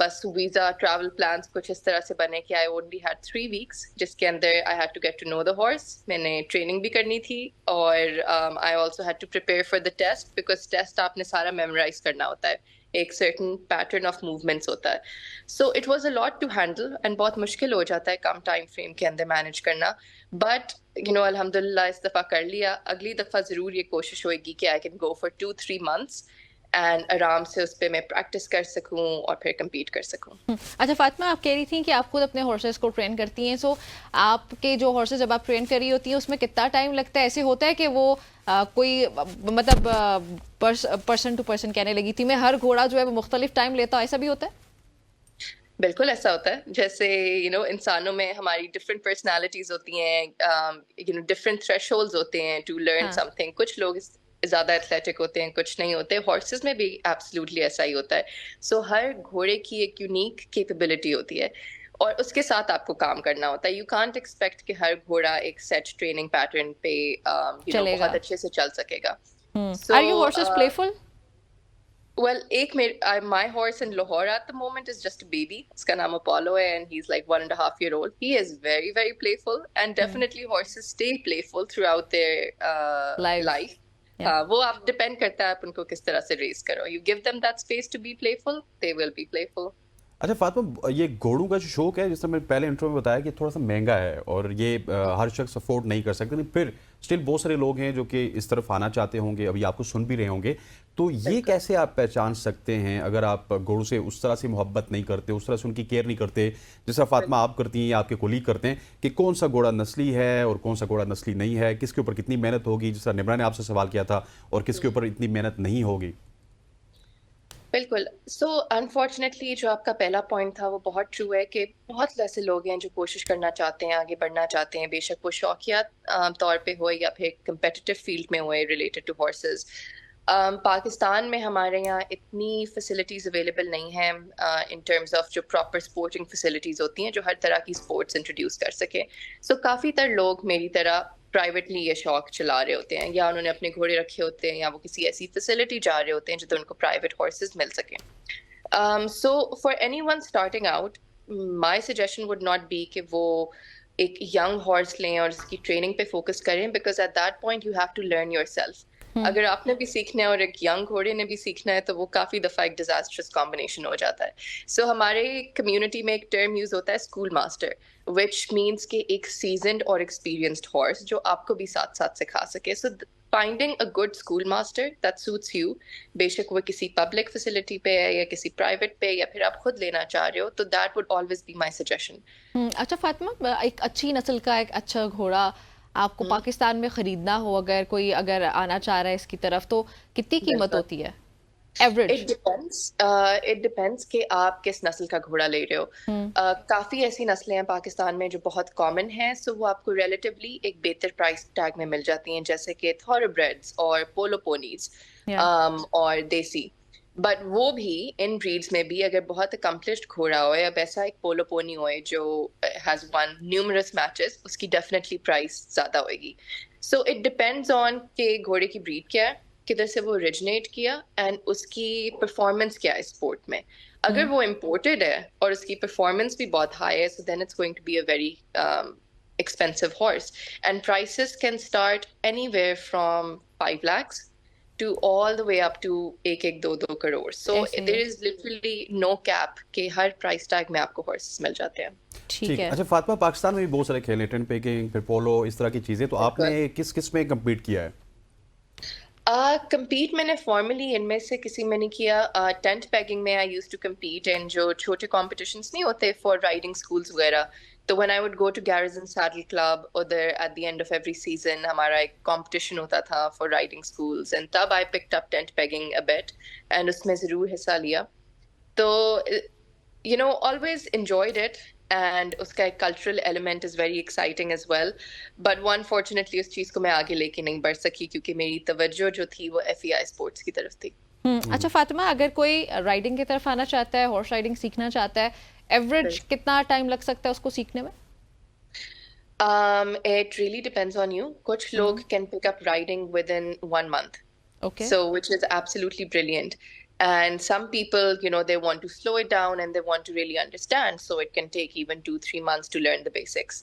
بس visa travel plans کچھ اس طرح سے بنے کہ I only had 3 weeks جس کے اندر I had to get to know the horse. میں نے ٹریننگ بھی کرنی تھی اور I also had to prepare for the test because test آپ نے سارا میمورائز کرنا ہوتا ہے, ایک سرٹن پیٹرن آف موومنٹس ہوتا ہے. So it was a lot to handle and بہت مشکل ہو جاتا ہے کم ٹائم فریم کے اندر مینیج کرنا. بٹ الحمد للہ اس دفعہ کر لیا. اگلی دفعہ ضرور یہ کوشش ہوئے گی کہ I can go for 2-3 months and آرام سے اس پہ میں پریکٹس کر سکوں اور پھر کمپیٹ کر سکوں. اچھا فاطمہ, آپ کہہ رہی تھیں کہ آپ خود اپنے ہارسز کو ٹرین کرتی ہیں, سو آپ کے جو ہارسز جب آپ ٹرین کر رہی ہوتی ہیں اس میں کتنا ٹائم لگتا ہے؟ ایسے ہوتا ہے کہ وہ کوئی مطلب پرسن ٹو پرسن کہنے لگی تھی میں, ہر گھوڑا جو ہے وہ مختلف ٹائم لیتا ہوں, ایسا بھی ہوتا ہے؟ بالکل ایسا ہوتا ہے. جیسے انسانوں میں ہماری ڈفرینٹ پرسنالٹیز ہوتی ہیں, ڈفرینٹ تھریش ہولڈز ہوتے ہیں ٹو لرن سم تھنگ. کچھ لوگ زیادہ ایتھلیٹک ہوتے ہیں, کچھ نہیں ہوتے. ہارسز میں بھی ایبسلیوٹلی ایسا ہی ہوتا ہے. سو ہر گھوڑے کی ایک یونیک کیپیبلٹی ہوتی ہے اور اس کے ساتھ آپ کو کام کرنا ہوتا ہے. یو کانٹ ایکسپیکٹ کہ ہر گھوڑا ایک سیٹ ٹریننگ پیٹرن پہ بہت اچھے سے چل سکے گا. Are your horses playful? Well, my horse in Lahore at the moment is just a baby. اس کا نام Apollo ہے and he's like 1.5 year old. He is very, very playful and definitely horses stay playful throughout their life. وہ آپ depend کرتا ہے آپ ان کو کس طرح سے ریس کرو. You give them that space to be playful, they will be playful. اچھا فاطمہ, یہ گھوڑوں کا جو شوق ہے, جس طرح میں پہلے انٹرو میں بتایا کہ تھوڑا سا مہنگا ہے اور یہ ہر شخص افورڈ نہیں کر سکتے, لیکن پھر اسٹل بہت سارے لوگ ہیں جو کہ اس طرف آنا چاہتے ہوں گے, ابھی آپ کو سن بھی رہے ہوں گے. تو یہ کیسے آپ پہچان سکتے ہیں اگر آپ گھوڑوں سے اس طرح سے محبت نہیں کرتے, اس طرح سے ان کی کیئر نہیں کرتے جس طرح فاطمہ آپ کرتی ہیں یا آپ کے کولیگ کرتے ہیں, کہ کون سا گھوڑا نسلی ہے اور کون سا گھوڑا نسلی نہیں ہے, کس کے اوپر کتنی محنت ہوگی, جس طرح نمرا نے آپ سے سوال کیا تھا, اور کس کے اوپر اتنی محنت نہیں ہوگی؟ بالکل. سو انفارچونیٹلی جو آپ کا پہلا پوائنٹ تھا وہ بہت ٹرو ہے کہ بہت ایسے لوگ ہیں جو کوشش کرنا چاہتے ہیں, آگے بڑھنا چاہتے ہیں, بے شک وہ شوقیہ طور پہ ہوئے یا پھر کمپیٹیٹیو فیلڈ میں ہوئے ریلیٹڈ ٹو ہارسز. پاکستان میں ہمارے یہاں اتنی فیسلٹیز اویلیبل نہیں ہیں ان ٹرمز آف جو پراپر اسپورٹنگ فیسلٹیز ہوتی ہیں جو ہر طرح کی اسپورٹس انٹروڈیوس کر سکے. سو کافی تر لوگ میری طرح پرائیویٹلی یہ شوق چلا رہے ہوتے ہیں, یا انہوں نے اپنے گھوڑے رکھے ہوتے ہیں, یا وہ کسی ایسی فیسلٹی جا رہے ہوتے ہیں جدھر ان کو پرائیویٹ ہارسز مل سکیں. So for anyone starting out, my suggestion would not be کہ وہ ایک ینگ ہارس لیں اور اس کی ٹریننگ پہ فوکس کریں, because at that point you have to learn yourself. اگر آپ نے بھی سیکھنا ہے اور ایک ینگ گھوڑے نے بھی سیکھنا ہے تو وہ کافی دفعہ ایک ڈیزاسٹرس کمبینیشن ہو جاتا ہے. سو ہمارے کمیونٹی میں ایک ٹرم یوز ہوتا ہے اسکول ماسٹر, وچ مینس کہ ایک سیزنڈ اور ایکسپیرینسڈ ہارس جو آپ کو بھی ساتھ ساتھ سکھا سکے. So finding a good school master that suits you, بے شک وہ کسی پبلک فیسلٹی پہ ہے یا کسی پرائیویٹ پہ یا پھر آپ خود لینا چاہ رہے ہو, تو that would always be my suggestion. اچھا فاطمہ, ایک اچھی نسل کا ایک اچھا گھوڑا آپ کو پاکستان میں خریدنا ہو, اگر آنا چاہ رہا ہے اس کی طرف, تو کتنی قیمت ہوتی ہے ایوریج؟ اٹ ڈپینڈس کہ آپ کس نسل کا گھوڑا لے رہے ہو. کافی ایسی نسلیں ہیں پاکستان میں جو بہت کامن ہیں, سو وہ آپ کو ریلیٹیولی ایک بہتر پرائس ٹیگ میں مل جاتی ہیں, جیسے کہ تھورو بریڈز اور پولو پونیز اور دیسی. بٹ وہ بھی ان بریڈس میں بھی اگر بہت اکمپلشڈ گھوڑا ہوئے, اب ایسا ایک پولو پونی ہوئے جو ہیز ون نیومرس میچز, اس کی ڈیفینیٹلی پرائس زیادہ ہوئے گی. سو اٹ ڈپینڈز آن کہ گھوڑے کی بریڈ کیا ہے, کدھر سے وہ اوریجنیٹ کیا, اینڈ اس کی پرفارمنس کیا ہے اسپورٹ میں. اگر وہ امپورٹڈ ہے اور اس کی پرفارمنس بھی بہت ہائی ہے, so then it's going to be a very expensive horse, and prices can start anywhere from 5 lakhs to all the way up to 1-2 crore. So there is literally no cap کہ ہر price tag میں آپ کو horses مل جاتے ہیں. ٹھیک ہے. اچھا فاطمہ, پاکستان میں بھی بہت سارے کھیل ہیں, ٹین پیکنگ, پھر پولو, اس طرح کی چیزیں, تو آپ نے کس میں کمپیٹ کیا ہے؟ کمپیٹ میں نے فارملی ان میں سے کسی میں نہیں کیا. ٹینٹ پیکنگ میں آئی یوز ٹو کمپیٹ ان جو چھوٹے کمپٹیشنس نہیں ہوتے فار رائڈنگ اسکولس وغیرہ, تو when I would go to Garrison Saddle Club, ادھر at the end of every season ہمارا ایک competition ہوتا تھا for riding schools, and تب I picked up tent pegging a bit and اس میں ضرور حصہ لیا. تو always enjoyed it, and اس کا ایک cultural element is very exciting as well, but unfortunately اس چیز کو میں آگے لے کے نہیں بڑھ سکی کیونکہ میری توجہ جو تھی وہ FEI sports کی طرف تھی. اچھا فاطمہ, اگر کوئی رائڈنگ کی طرف آنا چاہتا ہے, ہارس رائڈنگ سیکھنا چاہتا ہے, ایوریج کتنا ٹائم لگ سکتا ہے اس کو سیکھنے میں؟ It really depends on you. کچھ لوگ can pick up riding within 1 month. Okay. So which is absolutely brilliant. And some people, they want to slow it down and they want to really understand. So it can take even 2-3 months to learn the basics.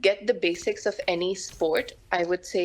get the basics of any sport, I would say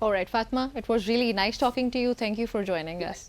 All right, Fatma, it was really nice talking to you. Thank you for joining us.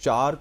4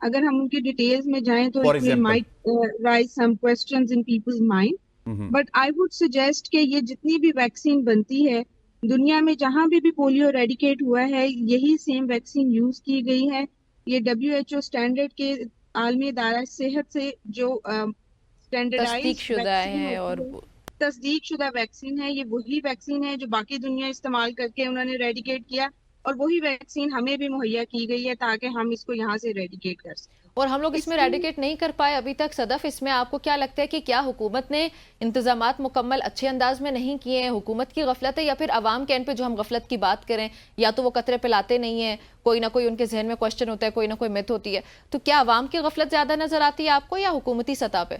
اگر ہم ان کی details میں جائیں تو For it will example. might raise some questions in people's mind. But I would suggest کہ یہ جتنی بھی ویکسین بنتی ہے دنیا میں جہاں بھی پولیو ریڈیکیٹ ہوا ہے یہی سیم ویکسین یوز کی گئی ہے. یہ WHO اسٹینڈرڈ کے عالمی ادارہ صحت سے جو تصدیق شدہ ہے اور تصدیق شدہ ویکسین ہے, یہ وہی ویکسین ہے جو باقی دنیا استعمال کر کے انہوں نے ریڈیکیٹ کیا, اور وہی ویکسین ہمیں بھی مہیا کی گئی ہے تاکہ ہم اس کو یہاں سے ریڈیکیٹ کر سکیں. اور ہم لوگ اس میں ریڈیکیٹ نہیں کر پائے ابھی تک. صدف, اس میں آپ کو کیا لگتا ہے کہ کیا حکومت نے انتظامات مکمل اچھے انداز میں نہیں کیے ہیں, حکومت کی غفلت ہے, یا پھر عوام کے اینڈ پہ جو ہم غفلت کی بات کریں یا تو وہ قطرے پلاتے نہیں ہیں, کوئی نہ کوئی ان کے ذہن میں کوشچن ہوتا ہے, کوئی نہ کوئی مت ہوتی ہے, تو کیا عوام کی غفلت زیادہ نظر آتی ہے آپ کو یا حکومتی سطح پہ؟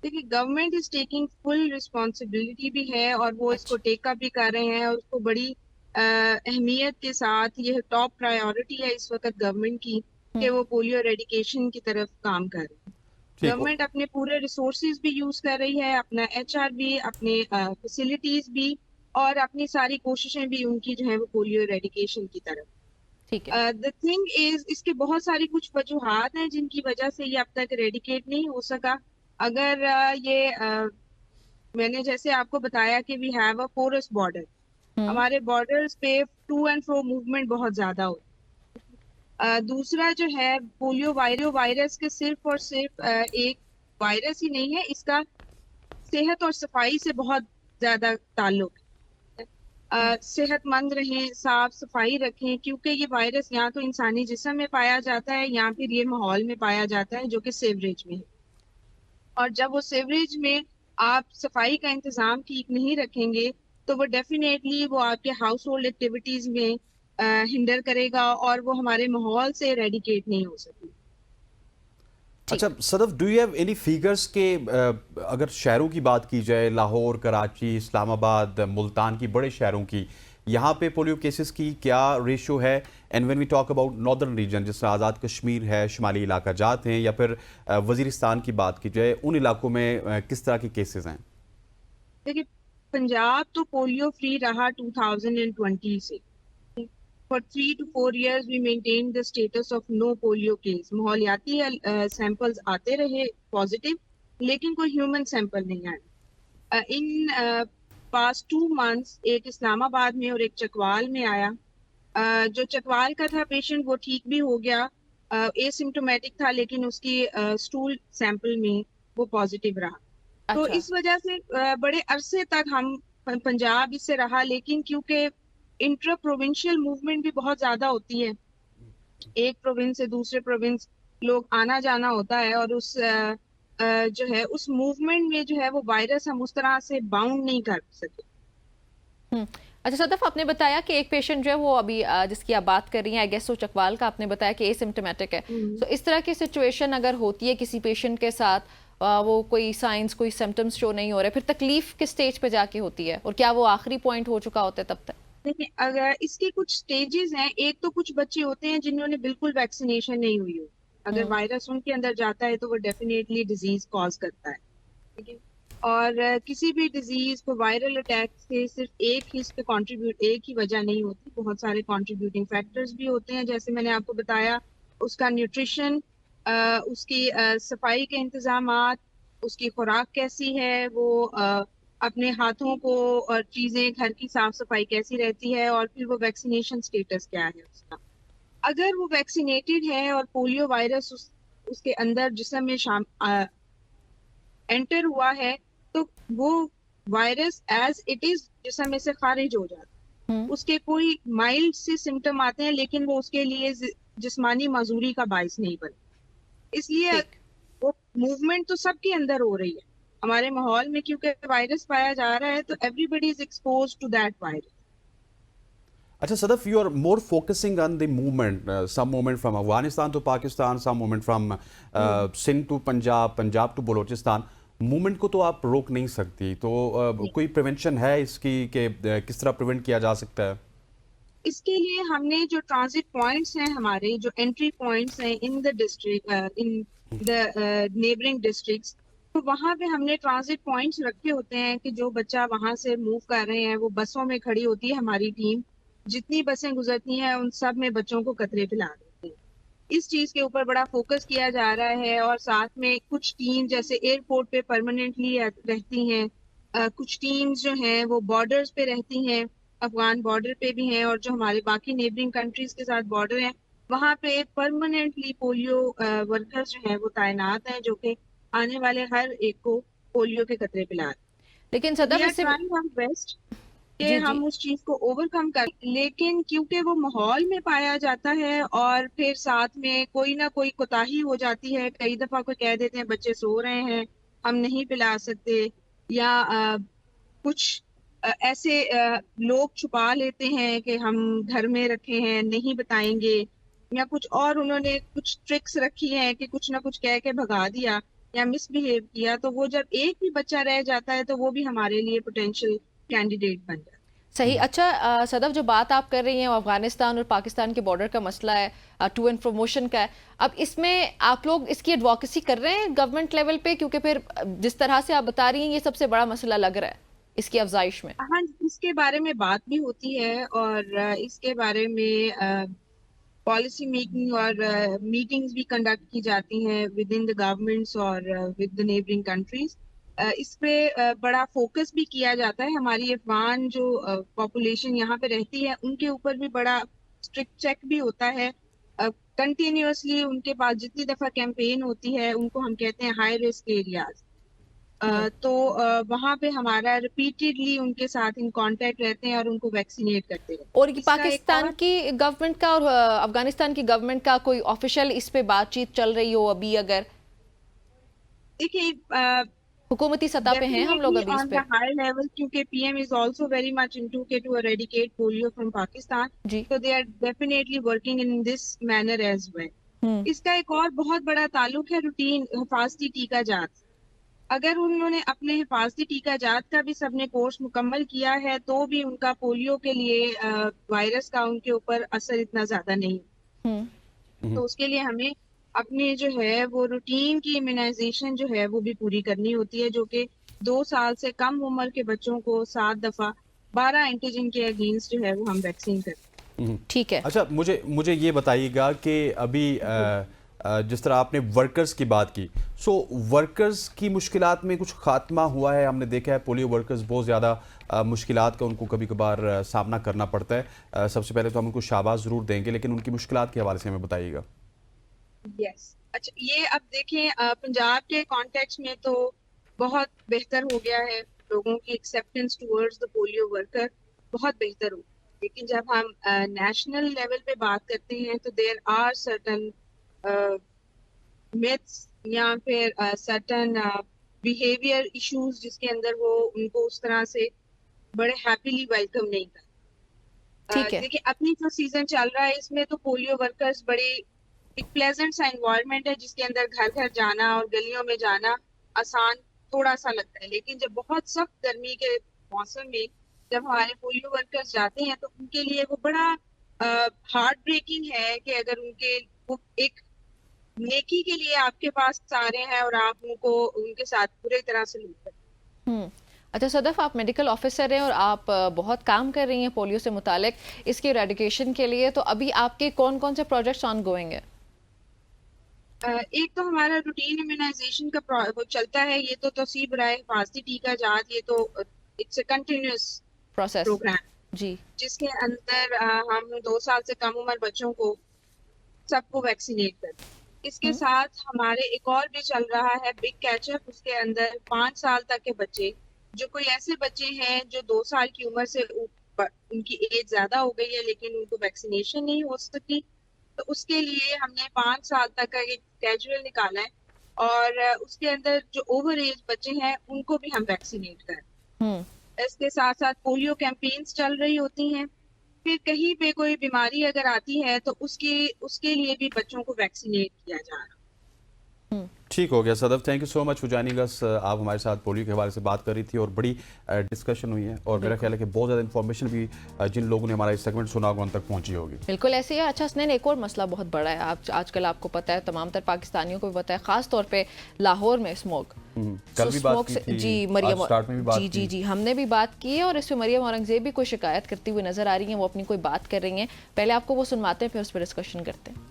دیکھیے government is taking full responsibility بھی ہے اور وہ اس کو ٹیک اپ بھی کر رہے ہیں, اور اس کو بڑی اہمیت کے ساتھ یہ ٹاپ پرائیورٹی ہے اس وقت گورنمنٹ کی کہ وہ پولیو ریڈیکیشن کی طرف کام کر رہے ہیں. گورنمنٹ اپنے پورے ریسورسز بھی یوز کر رہی ہے, اپنا HR بھی, اپنے فیسلٹیز بھی, اور اپنی ساری کوششیں بھی ان کی جو ہے وہ پولیو ریڈیکیشن کی طرف. The thing is اس کے بہت ساری کچھ وجوہات ہیں جن کی وجہ سے یہ اب تک ریڈیکیٹ نہیں ہو سکا. اگر یہ میں نے جیسے آپ کو بتایا کہ we have a porous border, ہمارے بارڈرز پہ ٹو اینڈ فرو موومنٹ بہت زیادہ ہوتی. دوسرا جو ہے پولیو وائرس کے صرف اور صرف ایک وائرس ہی نہیں ہے, اس کا صحت اور صفائی سے بہت زیادہ تعلق ہے. صحت مند رہیں, صاف صفائی رکھیں, کیونکہ یہ وائرس یا تو انسانی جسم میں پایا جاتا ہے یا پھر یہ ماحول میں پایا جاتا ہے جو کہ سیوریج میں ہے, اور جب وہ سیوریج میں آپ صفائی کا انتظام ٹھیک نہیں رکھیں گے تو وہ ڈیفینیٹلی وہ آپ کے ہاؤس ہولڈ ایکٹیویٹیز میں ہنڈر کرے گا اور وہ ہمارے ماحول سے ریڈیکیٹ نہیں ہو سکتی. اچھا Sadaf, do you have any figures کہ اگر شہروں کی بات کی جائے, لاہور, کراچی, اسلام آباد, ملتان کی بڑے شہروں کی, یہاں پہ پولیو کیسز کی کیا ریشو ہے؟ And when we talk about northern region جس میں آزاد کشمیر ہے, شمالی علاقہ جات ہیں, یا پھر وزیرستان کی بات کی جائے, ان علاقوں میں کس طرح کے کیسز ہیں؟ دیکھیے پنجاب تو پولیو فری رہا 2020 سے. For 3 to 4 years we maintained the status of no polio case. ماحولیاتی سیمپلز آتے رہے پازیٹیو, لیکن کوئی ہیومن سیمپل نہیں آیا. ان پاسٹ 2 months ایک اسلام آباد میں اور ایک چکوال میں آیا. جو چکوال کا تھا پیشنٹ وہ ٹھیک بھی ہو گیا, اسمپٹومیٹک تھا, لیکن اس کی اسٹول سیمپل میں وہ پازیٹیو رہا. تو اس وجہ سے بڑے عرصے تک ہم پنجاب اس سے رہا, لیکن کیونکہ انٹرا پروونشل موومنٹ بھی بہت زیادہ ہوتی ہے, ایک پروونس سے دوسرے پروونس لوگ آنا جانا ہوتا ہے, اور اس جو ہے اس موومنٹ میں جو ہے وہ وائرس ہم اس طرح سے باؤنڈ نہیں کر سکے. اچھا صدف, آپ نے بتایا کہ ایک پیشنٹ جو ہے وہ ابھی جس کی آپ بات کر رہی ہیں, آئی گیس وہ چکوال کا, آپ نے بتایا کہ اسمپٹومیٹک ہے. تو اس طرح کی سچویشن اگر ہوتی ہے کسی پیشنٹ کے ساتھ, وہ کوئی سائنس, کوئی سمپٹمز شو نہیں ہو رہے, پھر تکلیف کس سٹیج پہ جا کے ہوتی ہے, اور کیا وہ آخری پوائنٹ ہو چکا ہوتا ہے تب تک؟ دیکھیں اگر اس کے کچھ سٹیجز ہیں, ایک تو کچھ بچے ہوتے ہیں جنہوں نے بالکل ویکسینیشن نہیں ہوئی ہو, اگر وائرس ان کے اندر جاتا ہے تو وہ ڈیفینیٹلی ڈیزیز کاز کرتا ہے, ٹھیک ہے. اور کسی بھی ڈیزیز کو وائرل اٹیک سے صرف ایک ہی اس پہ ایک ہی وجہ نہیں ہوتی, بہت سارے کنٹریبیوٹنگ فیکٹرز بھی ہوتے ہیں. جیسے میں نے آپ کو بتایا, اس کا نیوٹریشن, اس کی صفائی کے انتظامات, اس کی خوراک کیسی ہے, وہ اپنے ہاتھوں کو اور چیزیں گھر کی صاف صفائی کیسی رہتی ہے, اور پھر وہ ویکسینیشن سٹیٹس کیا ہے اس کا. اگر وہ ویکسینیٹڈ ہے اور پولیو وائرس اس کے اندر جسم میں انٹر ہوا ہے تو وہ وائرس ایز اٹ از جسم میں سے خارج ہو جاتا ہے. اس کے کوئی مائلڈ سے سمٹم آتے ہیں, لیکن وہ اس کے لیے جسمانی معذوری کا باعث نہیں بنتا. اس لیے وہ موومنٹ تو سب کے اندر ہو رہی ہے ہمارے ماحول میں, کیونکہ وائرس پایا جا رہا ہے تو everybody is exposed to that virus. اچھا Sadaf, you are more focusing on the movement, some movement from Afghanistan to Pakistan, some movement from Sindh to Punjab, Punjab to Balochistan. Movement کو تو آپ روک نہیں سکتی, تو کوئی پریونشن ہے اس کی کہ کس طرح پریونٹ کیا جا سکتا ہے؟ اس کے لیے ہم نے جو ٹرانزٹ پوائنٹس ہیں, ہمارے جو انٹری پوائنٹس ہیں in the district, in the neighbouring districts, تو وہاں پہ ہم نے ٹرانزٹ پوائنٹس رکھے ہوتے ہیں کہ جو بچہ وہاں سے موو کر رہے ہیں وہ بسوں میں کھڑی ہوتی ہے ہماری ٹیم, جتنی بسیں گزرتی ہیں ان سب میں بچوں کو قطرے پلا دیتی ہیں. اس چیز کے اوپر بڑا فوکس کیا جا رہا ہے، اور ساتھ میں کچھ ٹیم جیسے ایئرپورٹ پہ پرماننٹلی رہتی ہیں، کچھ ٹیمز جو ہیں وہ بارڈرز پہ رہتی ہیں، افغان بارڈر پہ بھی ہیں، اور جو ہمارے باقی نیبرنگ کنٹریز کے ساتھ بارڈر ہیں وہاں پہ پرماننٹلی پولیو ورکرز جو ہیں وہ تعینات ہیں، جو کہ آنے والے ہر ایک کو پولیو کے قطرے پلا رہے ہیں۔ لیکن صدف We are اس سے trying our best کہ جی ہم اس چیز کو اوور کم کریں، لیکن کیونکہ وہ ماحول میں پایا جاتا ہے اور پھر ساتھ میں کوئی نہ کوئی کوتاہی ہو جاتی ہے، کئی دفعہ کوئی کہہ دیتے ہیں بچے سو رہے ہیں ہم نہیں پلا سکتے، یا کچھ ایسے لوگ چھپا لیتے ہیں کہ ہم گھر میں رکھے ہیں نہیں بتائیں گے، یا کچھ اور انہوں نے کچھ ٹرکس رکھی ہیں کہ کچھ نہ کچھ کہہ کے بھگا دیا یا مس بہیو کیا، تو وہ جب ایک بھی بچہ رہ جاتا ہے تو وہ بھی ہمارے لیے پوٹینشیل کینڈیڈیٹ بن جاتا ہے۔ صحیح۔ اچھا صدف، جو بات آپ کر رہی ہیں وہ افغانستان اور پاکستان کے بارڈر کا مسئلہ ہے، ٹو اینڈ پروموشن کا ہے، اب اس میں آپ لوگ اس کی ایڈوکیسی کر رہے ہیں گورنمنٹ لیول پہ؟ کیونکہ پھر جس طرح سے آپ بتا رہی ہیں یہ سب سے بڑا مسئلہ لگ رہا ہے اس کی افزائش میں۔ ہاں، اس کے بارے میں بات بھی ہوتی ہے، اور اس کے بارے میں پالیسی میکنگ اور میٹنگز بھی کنڈکٹ کی جاتی ہیں ود ان دا گورنمنٹس اور ود دا نیبرنگ کنٹریز۔ اس پہ بڑا فوکس بھی کیا جاتا ہے، ہماری افغان جو پاپولیشن یہاں پہ رہتی ہے ان کے اوپر بھی بڑا اسٹرکٹ چیک بھی ہوتا ہے کنٹینیوسلی۔ ان کے پاس جتنی دفعہ کیمپین ہوتی ہے ان کو ہم کہتے ہیں ہائی رسک ایریاز، تو وہاں پہ ہمارا ریپیٹڈلی ان کے ساتھ ان کانٹیکٹ رہتے ہیں اور ان کو ویکسینیٹ کرتے ہیں۔ اور پاکستان کی گورنمنٹ کا اور افغانستان کی گورنمنٹ کا کوئی آفیشیل اس پہ بات چیت چل رہی ہو ابھی؟ اگر دیکھیے حکومتی سطح پہ ہیں ہم لوگ ابھی اس پہ ہائی لیول، کیونکہ P M is also very much into کہ to eradicate polio from Pakistan, G, so they are definitely working in this manner as well۔ اس کا ایک اور بہت بڑا تعلق ہے روٹین حفاظتی ٹیکہ جات۔ اگر انہوں نے اپنے حفاظتی ٹیکہ جات کا بھی سب نے کورس مکمل کیا ہے تو بھی ان کا پولیو کے لیے وائرس کا ان کے اوپر اثر اتنا زیادہ نہیں، تو اس کے لیے ہمیں اپنی جو ہے وہ روٹین کی امیونائزیشن جو ہے وہ بھی پوری کرنی ہوتی ہے، جو کہ 2 سال سے کم عمر کے بچوں کو 7 دفعہ 12 اینٹیجن کے اگینسٹ جو ہے وہ ہم ویکسین کرتے ہیں۔ ٹھیک ہے۔ اچھا، مجھے یہ بتائیے گا کہ ابھی جس طرح آپ نے ورکرز کی بات کی، سو ورکرز کی مشکلات میں کچھ خاتمہ ہوا ہے؟ ہم نے دیکھا ہے پولیو ورکرز بہت زیادہ مشکلات کا ان کو کبھی کبھار سامنا کرنا پڑتا ہے۔ سب سے پہلے تو ہم ان کو شاباش ضرور دیں گے، لیکن ان کی مشکلات کے حوالے سے ہمیں بتائیے گا۔ یس، اچھا، یہ اب دیکھیں پنجاب کے کانٹیکس میں تو بہت بہتر ہو گیا ہے، لوگوں کی acceptance towards the polio worker بہت بہتر ہو، لیکن جب ہم نیشنل لیول پہ بات کرتے ہیں تو دیر آر سرٹن میتھس یا پھر سرٹن بیہیویئر ایشوز جس کے اندر وہ ان کو اس طرح سے بڑے ہیپیلی ویلکم نہیں کرتے۔ دیکھیں اپنی جو سیزن چل رہا ہے اس میں تو پولیو ورکرز بڑے ایک پلیزنٹ سا انوائرمنٹ ہے جس کے اندر گھر گھر جانا اور گلیوں میں جانا آسان تھوڑا سا لگتا ہے، لیکن جب بہت سخت گرمی کے موسم میں جب ہمارے پولیو ورکرز جاتے ہیں تو ان کے لیے وہ بڑا ہارٹ بریکنگ ہے کہ اگر ان کے وہ ایک نیکی کے لیے آپ کے پاس آ رہے ہیں اور آپ ان کو ان کے ساتھ پورے طرح سے لوٹ کریں۔ اچھا صدف، آپ میڈیکل آفیسر ہیں اور آپ بہت کام کر رہی ہیں پولیو سے متعلق اس کی ایریڈیکیشن کے لیے، تو ابھی آپ کے کون کون سے پروجیکٹس آن گوئنگ ہیں؟ ایک تو ہمارا روٹین امیونائزیشن کا وہ چلتا ہے، یہ تو توسیع برائے حفاظتی ٹیکہ جات، یہ تو it's a continuous process programme جی، جس کے اندر ہم 2 سال سے کم عمر بچوں کو سب کو ویکسینیٹ کرتے ہیں۔ اس کے ساتھ ہمارے ایک اور بھی چل رہا ہے بگ کیچ اپ، اس کے اندر 5 سال تک کے بچے، جو کوئی ایسے بچے ہیں جو 2 سال کی عمر سے ان کی ایج زیادہ ہو گئی ہے لیکن ان کو ویکسینیشن نہیں ہو سکی، تو اس کے لیے ہم نے 5 سال تک کا ایک اسکیجول نکالا ہے، اور اس کے اندر جو اوور ایج بچے ہیں ان کو بھی ہم ویکسینیٹ کریں۔ اس کے ساتھ ساتھ پولیو کیمپینز چل رہی ہوتی ہیں، پھر کہیں پہ کوئی بیماری اگر آتی ہے تو اس کے لیے بھی بچوں کو ویکسینیٹ کیا جا رہا ہے۔ ٹھیک ہو گیا Sadaf, thank you so much for joining us. آپ ہمارے ساتھ پولیو کے حوالے سے بات کر رہی تھی اور بڑی ڈسکشن ہوئی ہے، اور میرا خیال ہے کہ بہت زیادہ انفارمیشن بھی جن لوگوں نے ہمارا اس سیگمنٹ سنا ہوگا ان تک پہنچی ہوگی۔ بالکل ایسے ہی ہے۔ اچھا حسنین، ایک اور مسئلہ بہت بڑا ہے، آج کل آپ کو پتہ ہے، تمام تر پاکستانیوں کو بھی پتہ ہے، خاص طور پہ لاہور میں اسموک، کل بھی بات کی تھی، جی مریم، سٹارٹ میں بھی بات کی، جی ہم نے بھی بات کی ہے، اور اس پہ مریم اورنگزیب بھی کوئی شکایت کرتی ہوئی نظر آ رہی ہیں، وہ اپنی کوئی بات کر رہی ہیں، پہلے آپ کو وہ سنواتے ہیں پھر اس پہ ڈسکشن کرتے ہیں۔